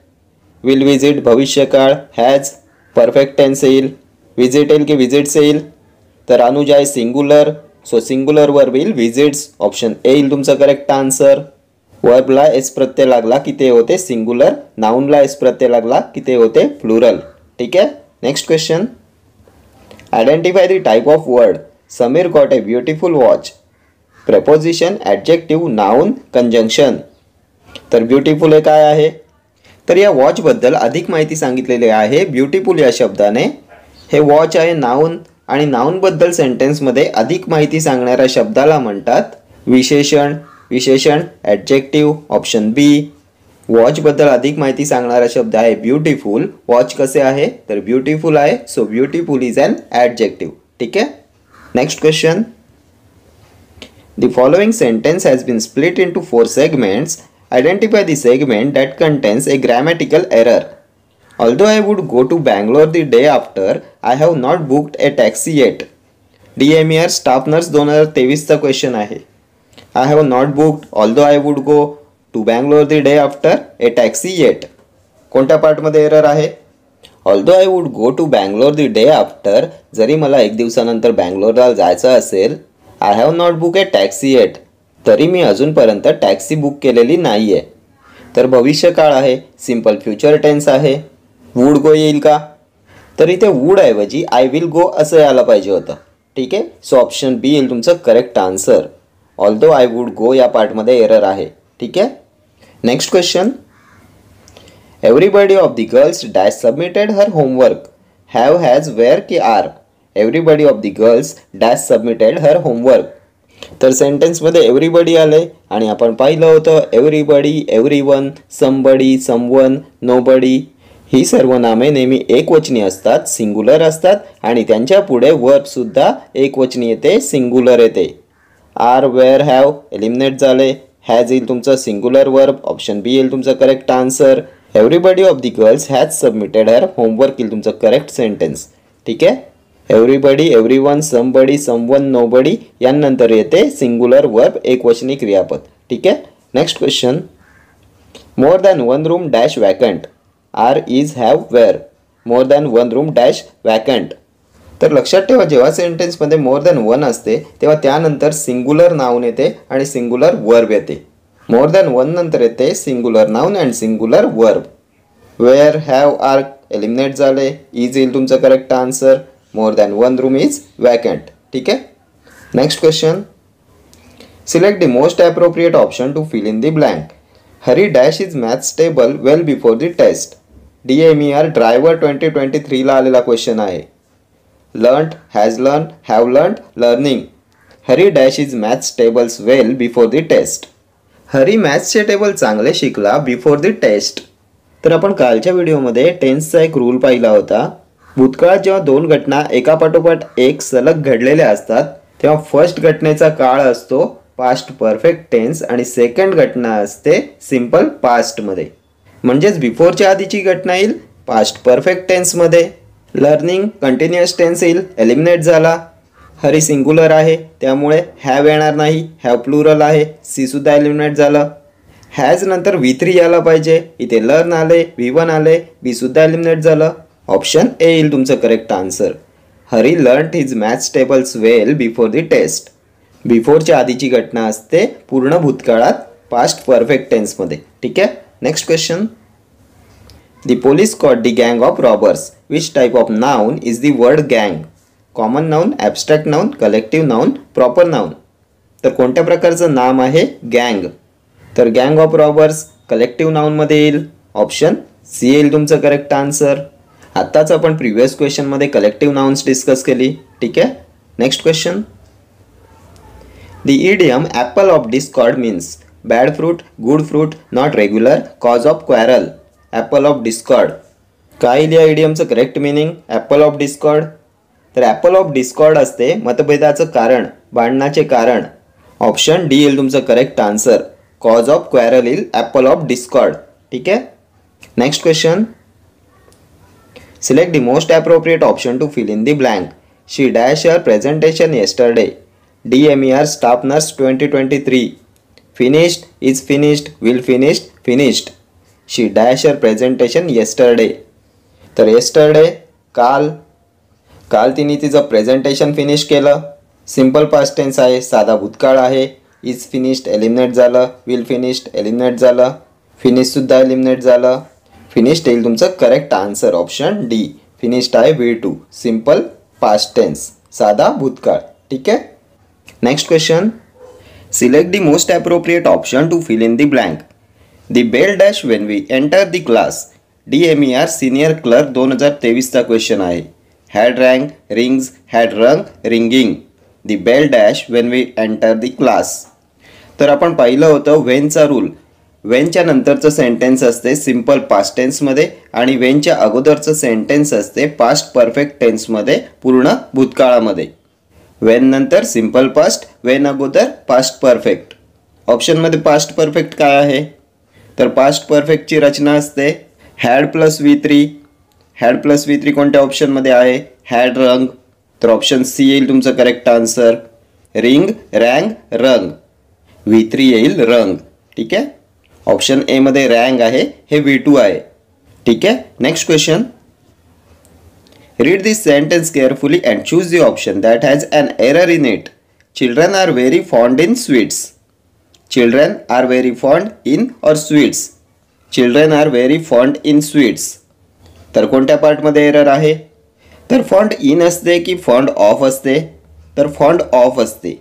विल विजिट भविष्यकाळ, हॅज परफेक्ट टेन्स येईल, विजिट येईल की विजिट्स येईल? तर अनुज आहे सिंगुलर, सो सिंगुलर वर्ब येईल विजिट्स. ऑप्शन ए येईल तुमचा करेक्ट आन्सर. वर्बला एस प्रत्यय लागला की ते होते सिंगुलर, नाउनला एस प्रत्यय लागला की ते होते प्लुरल. ठीक आहे. Next question. Identify the type of word. Sameer got a beautiful watch. Preposition, adjective, noun, conjunction. तर ब्युटिफुल हे काय आहे? तर या वॉचबद्दल अधिक माहिती सांगितलेली आहे ब्युटिफुल या शब्दाने. हे वॉच आहे नाउन आणि नाउनबद्दल सेंटेन्समध्ये अधिक माहिती सांगणाऱ्या शब्दाला म्हणतात विशेषण. विशेषण ॲडजेक्टिव्ह. ऑप्शन बी. वॉचबद्दल अधिक माहिती सांगणारा शब्द आहे ब्युटिफुल. वॉच कसे आहे? तर ब्युटिफुल आहे, so beautiful is an adjective. ठीक आहे. Next question. The following sentence has been split into 4 segments. Identify the segment that contains a grammatical error. Although I would go to Bangalore the day after, I have not booked a taxi yet. DMER staff nurse 2023चा question आहे. I have not booked, although I would go to Bangalore the day after, a taxi yet. कोणत्या पार्टमध्ये error आहे? Although I would go to Bangalore the day after, जरी मला एक दिवसानंतर बँगलोरला जायचं असेल, I have not book A taxi eight, तरी मी अजूनपर्यंत टॅक्सी बुक केलेली नाही आहे. तर भविष्यकाळ आहे, सिम्पल फ्युचर टेन्स आहे. वूड गो येईल का? तर इथे वूड ऐवजी आय विल गो असं यायला पाहिजे होतं. ठीक आहे. सो ऑप्शन बी येईल तुमचं correct answer. Although I would go या पार्टमध्ये एरर आहे. ठीक आहे. Next question. Everybody of the girls dash submitted her homework. Have, has, were की are? Everybody of the girls dash submitted her homework. तर सेंटेन्समध्ये एव्हरीबडी आले आणि आपण पाहिलं होतं everybody, everyone, somebody, someone, nobody ही सर्व नामे नेहमी एकवचनी असतात, सिंगुलर असतात आणि त्यांच्या पुढे वर्बसुद्धा एकवचनी येते, सिंगुलर येते. आर, वेअर, हॅव एलिमिनेट झाले. हॅज येईल तुमचं सिंगुलर वर्ब. ऑप्शन बी येईल तुमचं correct answer. Everybody of the girls has submitted her homework येईल तुमचं करेक्ट सेंटेन्स. ठीक आहे. Everybody, everyone, somebody, someone, nobody यानंतर येते सिंगुलर वर्ब एकवचनी क्रियापद. ठीक आहे. Next question. More than one room dash vacant. Are, is, have, were. More than one room dash vacant. तर लक्षात ठेवा जेव्हा सेंटेन्समध्ये मोर दॅन वन असते तेव्हा त्यानंतर सिंगुलर नाउन येते आणि सिंगुलर वर्ब येते. मोर दॅन वन नंतर येते singular noun and singular verb. Were, have, are eliminate झाले. इज येईल तुमचं correct answer. More than one room is vacant. ठीक आहे. Next question. Select the most appropriate option to fill in the blank. Hari dash is maths table well before the test. DMER driver 2023ला आलेला question आहे. Learned, has learn, have learned, learning. Hari dash is maths tables well before the test. Hari मॅथ्सचे table चांगले शिकला before the taste. तर आपण कालच्या व्हिडिओमध्ये टेन्सचा एक रूल पाहिला होता. भूतकाळात जेव्हा दोन घटना एकापाठोपाठ एक सलग घडलेल्या असतात तेव्हा फर्स्ट घटनेचा काळ असतो पास्ट परफेक्ट टेन्स आणि सेकंड घटना असते सिम्पल पास्टमध्ये. म्हणजेच बिफोरच्या आधीची घटना येईल पास्ट परफेक्ट टेन्समध्ये. लर्निंग कंटिन्युअस टेन्स येईल, एलिमिनेट झाला. हरी सिंगुलर आहे त्यामुळे हॅव येणार नाही, हॅव प्लुरल आहे, सी सुद्धा एलिमिनेट झालं. हॅज नंतर V3 यायला पाहिजे, इथे लर्न आले, V1 आले, बी सुद्धा एलिमिनेट झालं. ऑप्शन ए येईल तुमचं correct answer. Hari learned his maths tables well before the test. बिफोरच्या आधीची घटना असते पूर्ण भूतकाळात पास्ट परफेक्ट टेन्समध्ये. ठीक आहे. Next question. The police caught the गँग of robbers. Which type of noun is the word गँग? Common noun, abstract noun, collective noun, proper noun. तर कोणत्या प्रकारचं नाम आहे गँग? तर गँग ऑफ रॉबर्स कलेक्टिव्ह नाउनमध्ये येईल. ऑप्शन सी येईल तुमचं करेक्ट आन्सर. आत्ताच आपण प्रिव्हियस क्वेश्चनमध्ये कलेक्टिव्ह नाउन्स डिस्कस केली. ठीक आहे. Next question. The idiom apple of discord means bad fruit, good fruit, not regular, cause of quarrel. Apple of discord. काय लिहा इडियमचं correct meaning? Apple of discord. तर ॲपल ऑफ डिस्कॉर्ड असते मतभेदाचं कारण, भांडणाचे कारण. ऑप्शन डी येईल तुमचं correct answer. Cause of quarrel येईल ॲपल ऑफ डिस्कॉर्ड. ठीक आहे. Next question. Select the most appropriate option to fill in the blank. She dash her presentation yesterday. DMER staff nurse 2023. Finished, is finished, will finished, finished. She dash her presentation yesterday. तर yesterday काल तिने तिचं presentation finish केलं. Simple past tense आहे, साधा भूतकाळ आहे. Is finished eliminate झालं, विल फिनिश्ड एलिमिनेट झालं, फिनिशसुद्धा एलिमिनेट झालं. फिनिश्ड येईल तुमचं correct answer. Option D. Finished आहे V2. सिम्पल पास्ट टेन्स, साधा भूतकाळ. ठीक आहे. Next question. Select the most appropriate option to fill in the blank. The bell dash when we enter the class. DMER senior clerk 2023चा question आहे. Had rang, rings, had rung, ringing. The bell dash when we enter the class. तर आपण पाहिलं होतं वेनचा rule. वेनच्या नंतरचं sentence असते simple past टेन्समध्ये आणि वेनच्या अगोदरचं sentence असते पास्ट परफेक्ट टेन्समध्ये, पूर्ण भूतकाळामध्ये. वेन नंतर सिम्पल पास्ट, वेन अगोदर पास्ट परफेक्ट. ऑप्शनमध्ये पास्ट परफेक्ट काय आहे? तर पास्ट परफेक्टची रचना असते had plus V3. Had plus V3 कोणत्या ऑप्शनमध्ये आहे? हॅड रंग. तर ऑप्शन सी येईल तुमचं करेक्ट आन्सर. रिंग, रँग, रंग. V3 येईल रंग. ठीक आहे. ऑप्शन ए मध्ये रँग आहे, हे V2 आहे. ठीक आहे. Next question. Read this sentence carefully and choose the option that has an error in it. Children are very fond in sweets. Children are very fond in or sweets. Children are very fond in sweets. तर कोणत्या पार्टमध्ये error आहे? तर fond in असते की fond of असते? तर fond of असते.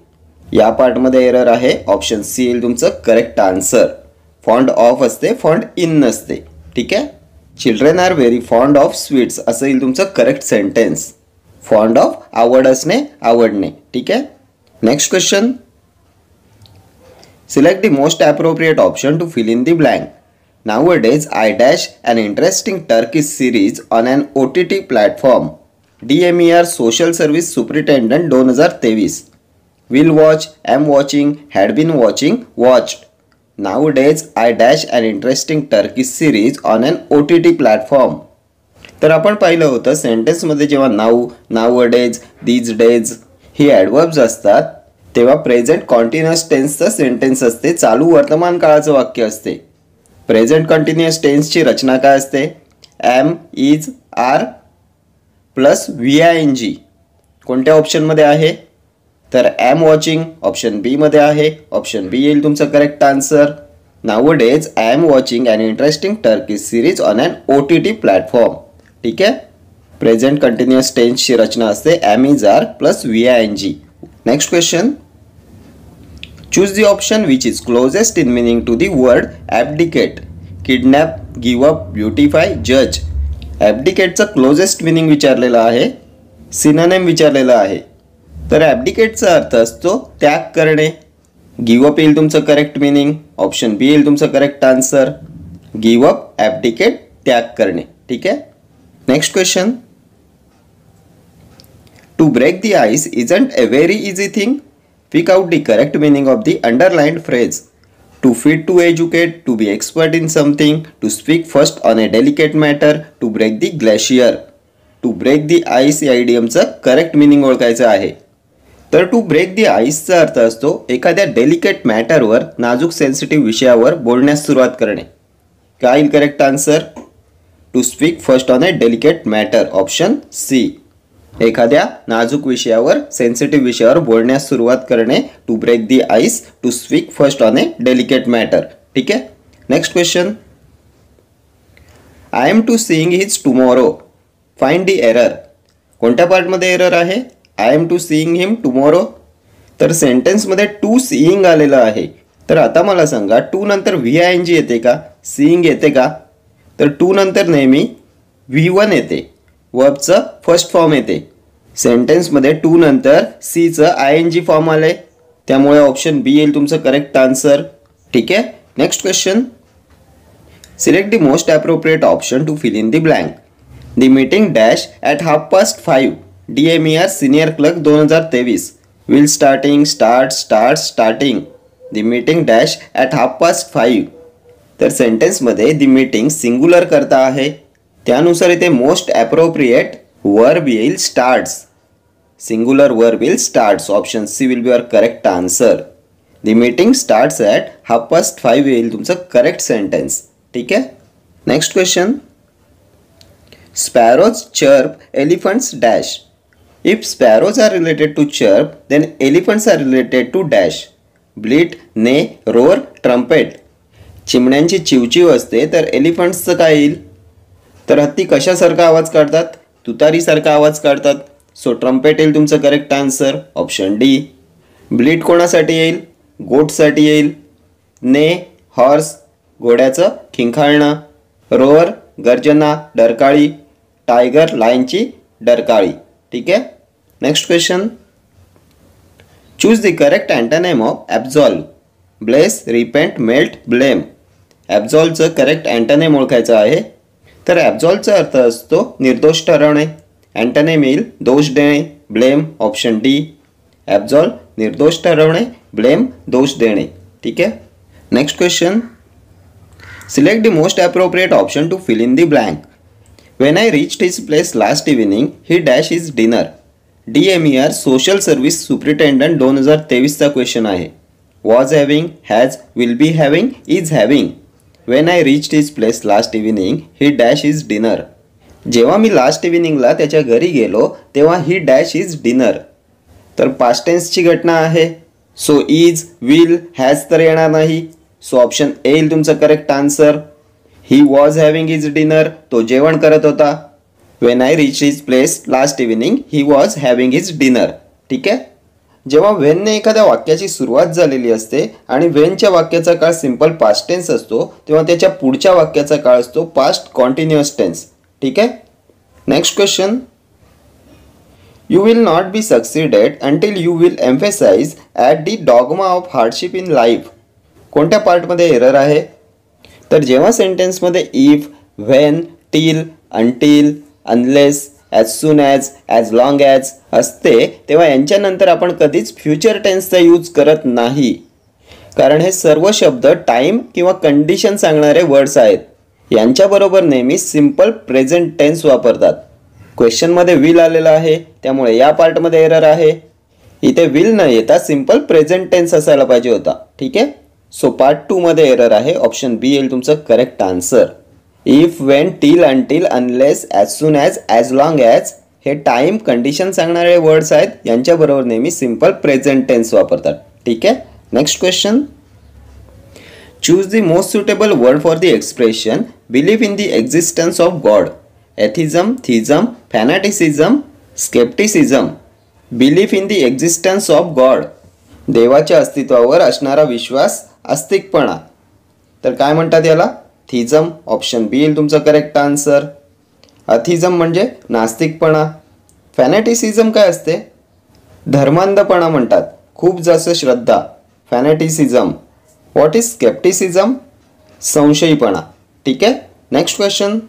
या पार्टमध्ये एरर आहे. ऑप्शन सी येईल तुमचं करेक्ट आन्सर. फॉन्ड ऑफ असते, फॉन्ड इन नसते. ठीक आहे. Children are very fond of sweets असं येईल तुमचं करेक्ट सेंटेन्स. फॉन्ड ऑफ आवड असणे, आवडणे. ठीक आहे. Next question. Select the most appropriate option to fill in the blank. Nowadays, I dash an interesting Turkish series on an OTT platform. DMER Social Service Superintendent 2023. Will watch, am watching, had been watching, watched. Nowadays, I dash an interesting Turkish series on an OTT platform. तर आपण पाहिलं होतं सेंटेन्समध्ये जेव्हा now, nowadays, these days ही ॲडवर्ब्स असतात तेव्हा present कॉन्टिन्युअस टेन्सचं sentence असते, चालू वर्तमान काळाचं वाक्य असते. प्रेझेंट कंटिन्युअस टेन्सची रचना काय असते? Am, is, are plus VING. कोणत्या ऑप्शनमध्ये आहे? तर एम वॉचिंग ऑप्शन बी मध्ये आहे. ऑप्शन बी येईल तुमचं correct answer. Nowadays I am watching an interesting Turkish series on an OTT platform. ठीक आहे. प्रेझेंट कंटिन्युअस टेन्सची रचना असते am, is, are plus VING. Next question. Choose the option which is closest in meaning to the word abdicate. Kidnap, give up, beautify, judge. Abdicateचं closest meaning विचारलेलं आहे, synonym विचारलेलं आहे. तर ॲब्डिकेटचा अर्थ असतो त्याग करणे. गिव अप येईल तुमचं करेक्ट मिनिंग. ऑप्शन बी येईल तुमचं correct answer. Give up, abdicate, त्याग करणे. ठीक आहे. Next question. To break the ice isn't a very easy thing. Pick out the correct meaning of the underlined phrase. To fit, to educate, to be expert in something, to speak first on a delicate matter, to break the glacier. To break the ice या idiomचं correct meaning ओळखायचं आहे. तर to break दी आईसचा अर्थ असतो एखाद्या delicate मॅटरवर, नाजूक sensitive विषयावर बोलण्यास सुरुवात करणे. काय येईल correct answer? To speak first on a delicate matter. Option C. एखाद्या नाजूक विषयावर, सेन्सिटिव्ह विषयावर बोलण्यास सुरुवात करणे. To break the ice, to speak first on a delicate matter. ठीक आहे. Next question. I am to seeing his tomorrow. Find the error. कोणत्या पार्टमध्ये एरर आहे? I am to seeing him tomorrow. तर सेंटेन्समध्ये टू सीइंग आलेलं आहे. तर आता मला सांगा टू नंतर VING येते का? सीइंग येते का? तर टू नंतर नेहमी V1 येते, वर्बचं फर्स्ट फॉर्म येते. सेंटेन्समध्ये टू नंतर सीचं ING फॉर्म आले, त्यामुळे ऑप्शन बी येईल तुमचं करेक्ट आन्सर. ठीक आहे. Next question. Select the most appropriate option to fill in the blank. The meeting dash at 5:30 DMER senior clerk 2023 will starting the meeting dash at 5:30. तर सेंटेन्समध्ये दी meeting singular करता आहे, त्यानुसार इथे most appropriate verb येईल starts. Singular verb येईल starts. Option C will be your correct answer. The meeting starts at 5:30 येईल तुमचं correct sentence. ठीक आहे. Next question. Sparrows chirp elephants dash. If sparrows are related to chirp then elephants are related to dash. Bleat, neigh, roar, trumpet. चिमण्यांची चिवचिव असते तर एलिफंट्सचं काय येईल? तर हत्ती कशासारखा आवाज काढतात? तुतारीसारखा आवाज काढतात. सो ट्रम्पेट येईल तुमचं correct answer. Option D. Bleat कोणासाठी येईल? गोटसाठी येईल. ने, हॉर्स, घोड्याचं खिंखाळणं. रोअर, गर्जना, डरकाळी. टायगर, लायनची डरकाळी. ठीक आहे. Next question. Choose the correct antonym of absolve. Bless, repent, melt, blame. ॲब्झॉल्वचं करेक्ट अँटोनिम ओळखायचं आहे. तर ॲब्झॉल्वचा अर्थ असतो निर्दोष ठरवणे. अँटोनिम येईल दोष देणे, ब्लेम. Option D. ॲब्झॉल्व निर्दोष ठरवणे, ब्लेम दोष देणे. ठीक आहे. Next question. Select the most appropriate option to fill in the blank. When I reached his place last evening he dash is dinner. DMER social service superintendent 2023चा question आहे. Was having, has, will be having, is having. When I reached his place last evening he dash is dinner. जेव्हा मी last इव्हिनिंगला त्याच्या घरी गेलो तेव्हा he dash is dinner. तर पास्ट टेन्सची घटना आहे. सो इज, विल, हॅज तर येणार नाही. सो ऑप्शन ए येईल तुमचं correct answer. He was having is dinner. तो जेवण करत होता. When I reach his place last evening he was having his dinner. ठीक आहे. जेव्हा वेनने एखाद्या वाक्याची सुरुवात झालेली असते आणि वेनच्या वाक्याचा काळ सिंपल पास्ट टेन्स असतो तेव्हा त्याच्या पुढच्या वाक्याचा काळ असतो पास्ट कॉन्टिन्युअस टेन्स. ठीक आहे. Next question. You will not be succeeded until you will emphasise at the dogma of hardship in life. कोणत्या पार्टमध्ये एरर आहे? तर जेव्हा सेंटेन्समध्ये if, when, till, until, unless, as soon as long as असते तेव्हा यांच्यानंतर आपण कधीच फ्युचर टेन्सचा यूज करत नाही, कारण हे सर्व शब्द टाईम किंवा कंडिशन सांगणारे वर्ड्स आहेत. यांच्याबरोबर नेहमी सिंपल प्रेझेंट टेन्स वापरतात. क्वेश्चनमध्ये विल आलेला आहे त्यामुळे या पार्टमध्ये एरर आहे. इथे विल न येता सिंपल प्रेझेंट टेन्स असायला पाहिजे होता. ठीक आहे. सो पार्ट 2 मध्ये एरर आहे. ऑप्शन बी येईल तुमचं correct answer. If, when, till, until, unless, as soon as long as हे टाईम कंडिशन सांगणारे वर्ड्स आहेत. यांच्याबरोबर नेहमी सिंपल प्रेझेंट टेन्स वापरतात. ठीक आहे. Next question. Choose the most suitable word for the expression believe in the existence of God. Atheism, theism, fanaticism, scepticism. Believe in the existence of God. देवाच्या अस्तित्वावर असणारा विश्वास, आस्तिकपणा. तर काय म्हणतात याला? थिझम. ऑप्शन बी येईल तुमचं करेक्ट आन्सर. अथिझम म्हणजे नास्तिकपणा. फॅनेटिसिझम काय असते? धर्मांधपणा म्हणतात, खूप जास्त श्रद्धा. फॅनेटिसिझम. What is स्केप्टिसिझम? संशयीपणा. ठीक आहे. Next question.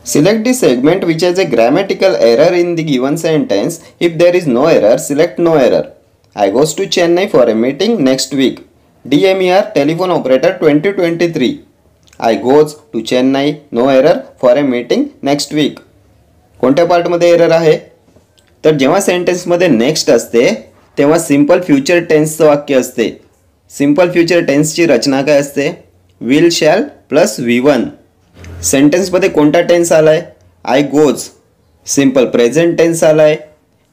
Select the segment which has a grammatical error in the given sentence. If there is no error select no error. I goes to Chennai for a meeting next week. DMER telephone operator 2023. I goes to Chennai, no error, for a meeting next week. कोणत्या पार्टमध्ये error आहे? तर जेव्हा सेंटेन्समध्ये next असते तेव्हा simple future टेन्सचं वाक्य असते. Simple future टेन्सची रचना काय असते? Will, shall plus V1. सेंटेन्समध्ये कोणता टेन्स आलाय? I goes. Simple present tense आलाय,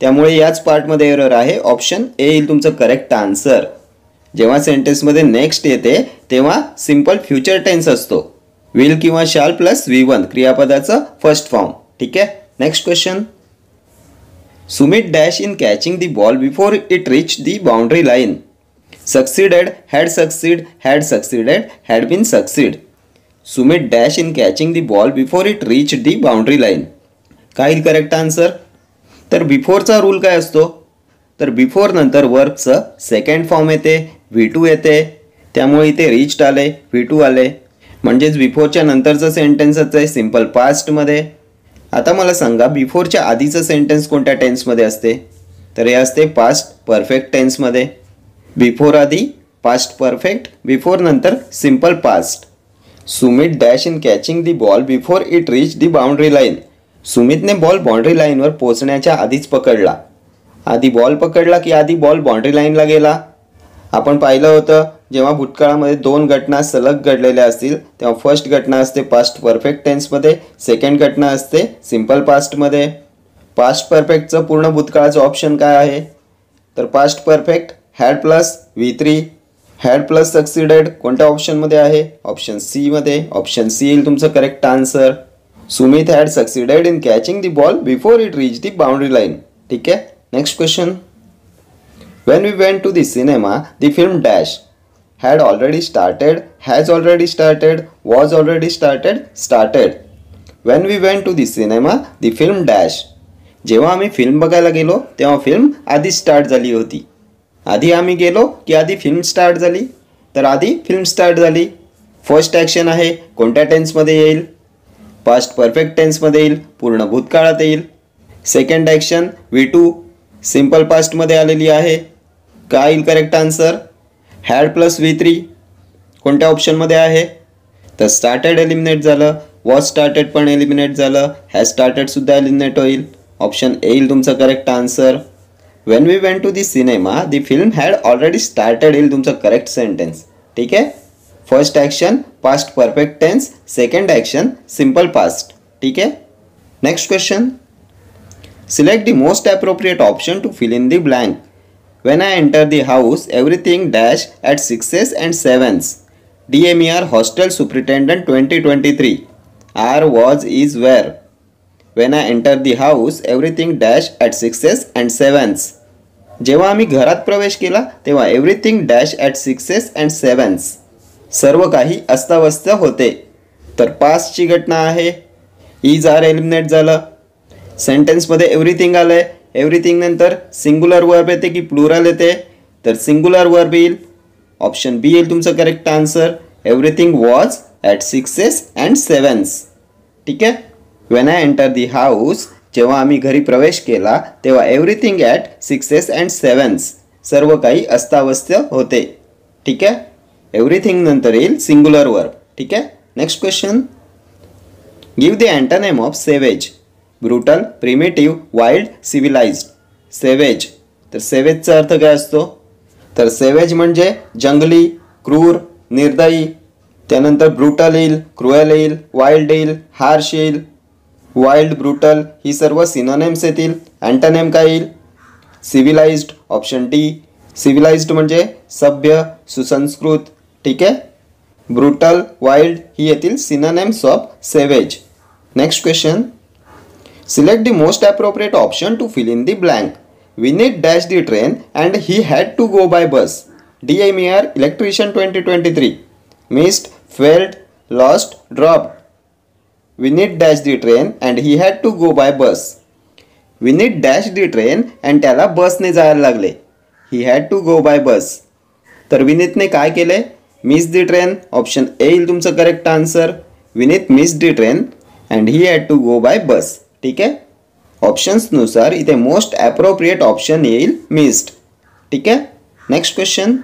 त्यामुळे याच पार्टमध्ये एरर आहे. ऑप्शन ए येईल तुमचं करेक्ट आन्सर. जेव्हा सेंटेन्समध्ये नेक्स्ट येते तेव्हा सिंपल फ्युचर टेन्स असतो. विल किंवा शॅल प्लस V1 क्रियापदाचं फर्स्ट फॉर्म. ठीक आहे. Next question. Sumit dash in catching the ball before it reach the boundary line. Succeeded, had succeeded, had been succeed. Sumit dash in catching the ball before it reach the boundary line. काय येईल correct answer? तर बिफोरचा rule काय असतो? तर before नंतर वर्बचं second form येते, V2 येते. त्यामुळे इथे रीच्ड आले, V2 आले. म्हणजेच बिफोरच्या नंतरचं सेंटेन्सच आहे सिंपल पास्टमध्ये. आता मला सांगा बिफोरच्या आधीचं सेंटेन्स कोणत्या टेन्समध्ये असते? तर हे असते पास्ट परफेक्ट टेन्समध्ये. बिफोर आधी पास्ट परफेक्ट, बिफोर नंतर simple past. Sumit dash in catching the ball before it reach the boundary line. सुमितने बॉल बाउंड्री लाईनवर पोहोचण्याच्या आधीच पकडला. आधी बॉल पकडला की आधी बॉल बाउंड्री लाईनला गेला? आपण पाहिलं होतं जेव्हा भूतकाळामध्ये दोन घटना सलग घडलेल्या असतील तेव्हा फर्स्ट घटना असते पास्ट परफेक्ट टेन्समध्ये, सेकंड घटना असते सिंपल पास्टमध्ये. पास्ट परफेक्टचं पूर्ण भूतकाळाचं ऑप्शन काय आहे? तर past perfect had plus V3, had plus succeeded कोणत्या ऑप्शनमध्ये आहे? ऑप्शन सी मध्ये. ऑप्शन सी येईल तुमचं correct answer. Sumit had succeeded in catching the ball before it reach the boundary line. ठीक आहे. Next question. When we went to the cinema, the film dash had already started, has already started, was already started, started. When we went to the cinema, the film dash. जेव्हा आम्ही film बघायला गेलो तेव्हा film आधी start झाली होती. आधी आम्ही गेलो की आधी फिल्म स्टार्ट झाली? तर आधी फिल्म स्टार्ट झाली. फर्स्ट ॲक्शन आहे कोणत्या टेन्समध्ये येईल? पास्ट परफेक्ट टेन्समध्ये येईल, पूर्ण भूतकाळात येईल. सेकंड ॲक्शन V2 सिंपल पास्टमध्ये आलेली आहे. काय येईल correct answer? Had plus V3 कोणत्या ऑप्शनमध्ये आहे? तर स्टार्टेड एलिमिनेट झालं, वॉज स्टार्टेड पण एलिमिनेट झालं, हॅज स्टार्टेड सुद्धा एलिमिनेट होईल. ऑप्शन ए येईल तुमचं correct answer. When we went to the cinema the film had already started येईल तुमचं करेक्ट सेंटेन्स. ठीक आहे. First action past perfect tense, second action simple past. ठीक आहे. Next question. Select the most appropriate option to fill in the blank. When I enter the house, everything dash at 6s and 7s. DMER Hostel Superintendent 2023. R was is where. When I enter the house, everything dash at 6s and 7s. जेव्हा आम्ही घरात प्रवेश केला तेव्हा everything dash at 6s and 7s. सर्व काही अस्ताव्यस्त होते. तर पास्टची घटना आहे. is are एलिमिनेट झालं. सेंटेन्समध्ये एव्हरीथिंग आलंय. एव्हरीथिंग नंतर सिंग्युलर वर्ब येते की प्लुरल येते? तर सिंग्युलर वर्ब येईल. ऑप्शन बी येईल तुमचं correct answer. Everything was at 6s and 7s. ठीक आहे. When I enter the house जेव्हा आम्ही घरी प्रवेश केला तेव्हा everything at 6s and 7s. सर्व काही अस्ताव्यस्त होते. ठीक आहे. एव्हरीथिंग नंतर येईल सिंग्युलर वर्ब. ठीक आहे. Next question. Give the antonym of savage. Brutal, primitive, wild, civilised. Savage. तर सेवेजचा अर्थ काय असतो? तर सेवेज म्हणजे जंगली, क्रूर, निर्दयी. त्यानंतर ब्रुटल येईल, क्रुएल येईल, वाईल्ड येईल, हार्श येईल. वाईल्ड, ब्रुटल ही सर्व सिनोनिम्स येतील. अँटोनिम काय येईल? सिव्हिलाइज्ड. Option D. सिव्हिलाइज्ड म्हणजे सभ्य, सुसंस्कृत. ठीक आहे. ब्रुटल, वाईल्ड ही येतील synonyms of savage. Next question. Select the most appropriate option to fill in the blank. Vinit dashed the train and he had to go by bus. DMER Electrician 2023. Missed, failed, lost, dropped. Vinit dashed the train and he had to go by bus. Vinit dashed the train and त्याला बसने जायला लागले. He had to go by bus. तर विनीतने काय केले? Miss the train. Option A येईल तुमचं correct answer. Vineet miss the train and he had to go by bus. ठीक आहे. ऑप्शन्सनुसार इथे मोस्ट ॲप्रोप्रिएट ऑप्शन येईल मिस्ड. ठीक आहे. Next question.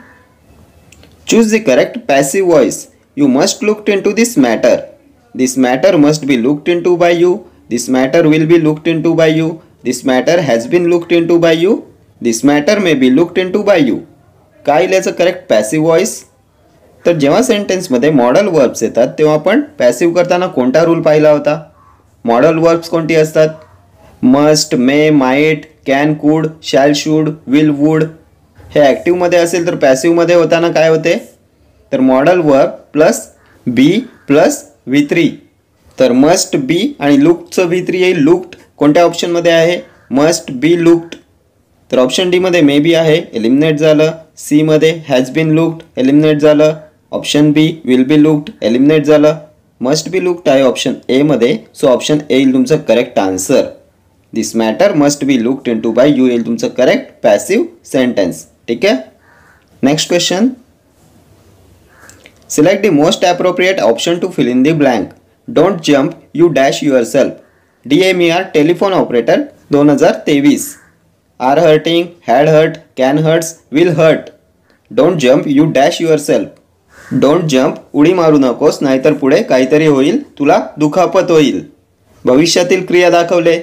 Choose the correct passive voice. You must looked in to this matter. This matter must be looked in to by you. This matter will be looked in to by you. This matter has been looked in to by you. This matter may be looked in to by you. काय येईल याचं correct passive voice? तर जेव्हा सेंटेन्समध्ये modal verbs येतात तेव्हा आपण passive करताना कोणता रूल पाहिला होता? मॉडल वर्ब्स कोणती असतात? Must, may, might, can, could, shall, should, will, would. हे ॲक्टिव्हमध्ये असेल तर पॅसिव्हमध्ये होताना काय होते? तर model verb plus be plus V3. तर मस्ट बी आणि लुक्डचं V3 येईल. लुक्ड कोणत्या ऑप्शनमध्ये आहे? Must be looked. तर ऑप्शन डीमध्ये मे बी आहे, एलिमिनेट झालं. सी मध्ये हॅज बीन लुक्ड, एलिमिनेट झालं. Option B will be looked, eliminate झालं. मस्ट बी लुक्ड आहे ऑप्शन ए मध्ये. सो ऑप्शन ए येईल तुमचं correct answer. This matter must be looked in to by you येईल तुमचं करेक्ट पॅसिव्ह सेंटेन्स. ठीक आहे. Next question. Select the most appropriate option to fill in the blank. Don't jump, you dash yourself. DMER telephone operator 2023. Are hurting, had hurt, can hurts, will hurt. Don't jump, you dash yourself. Don't jump, उडी मारू नकोस नाहीतर पुढे काहीतरी होईल, तुला दुखापत होईल. भविष्यातील क्रिया दाखवले.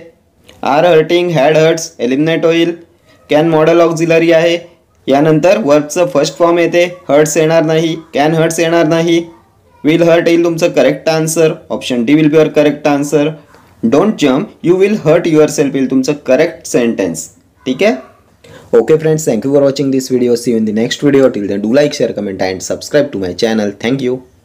Are hurting, had hurts eliminate होईल. कॅन मॉडेल ऑक्झिलरी आहे. यानंतर वर्बचं फर्स्ट फॉर्म येते. हर्ट्स येणार नाही, कॅन हर्ट्स येणार नाही. विल हर्ट येईल तुमचं correct answer. Option D will be your correct answer. Don't jump, you will hurt yourself येईल तुमचं करेक्ट सेंटेन्स. ठीक आहे. Okay friends, thank you for watching this video. See you in the next video. Till then, do like, share, comment and subscribe to my channel. Thank you.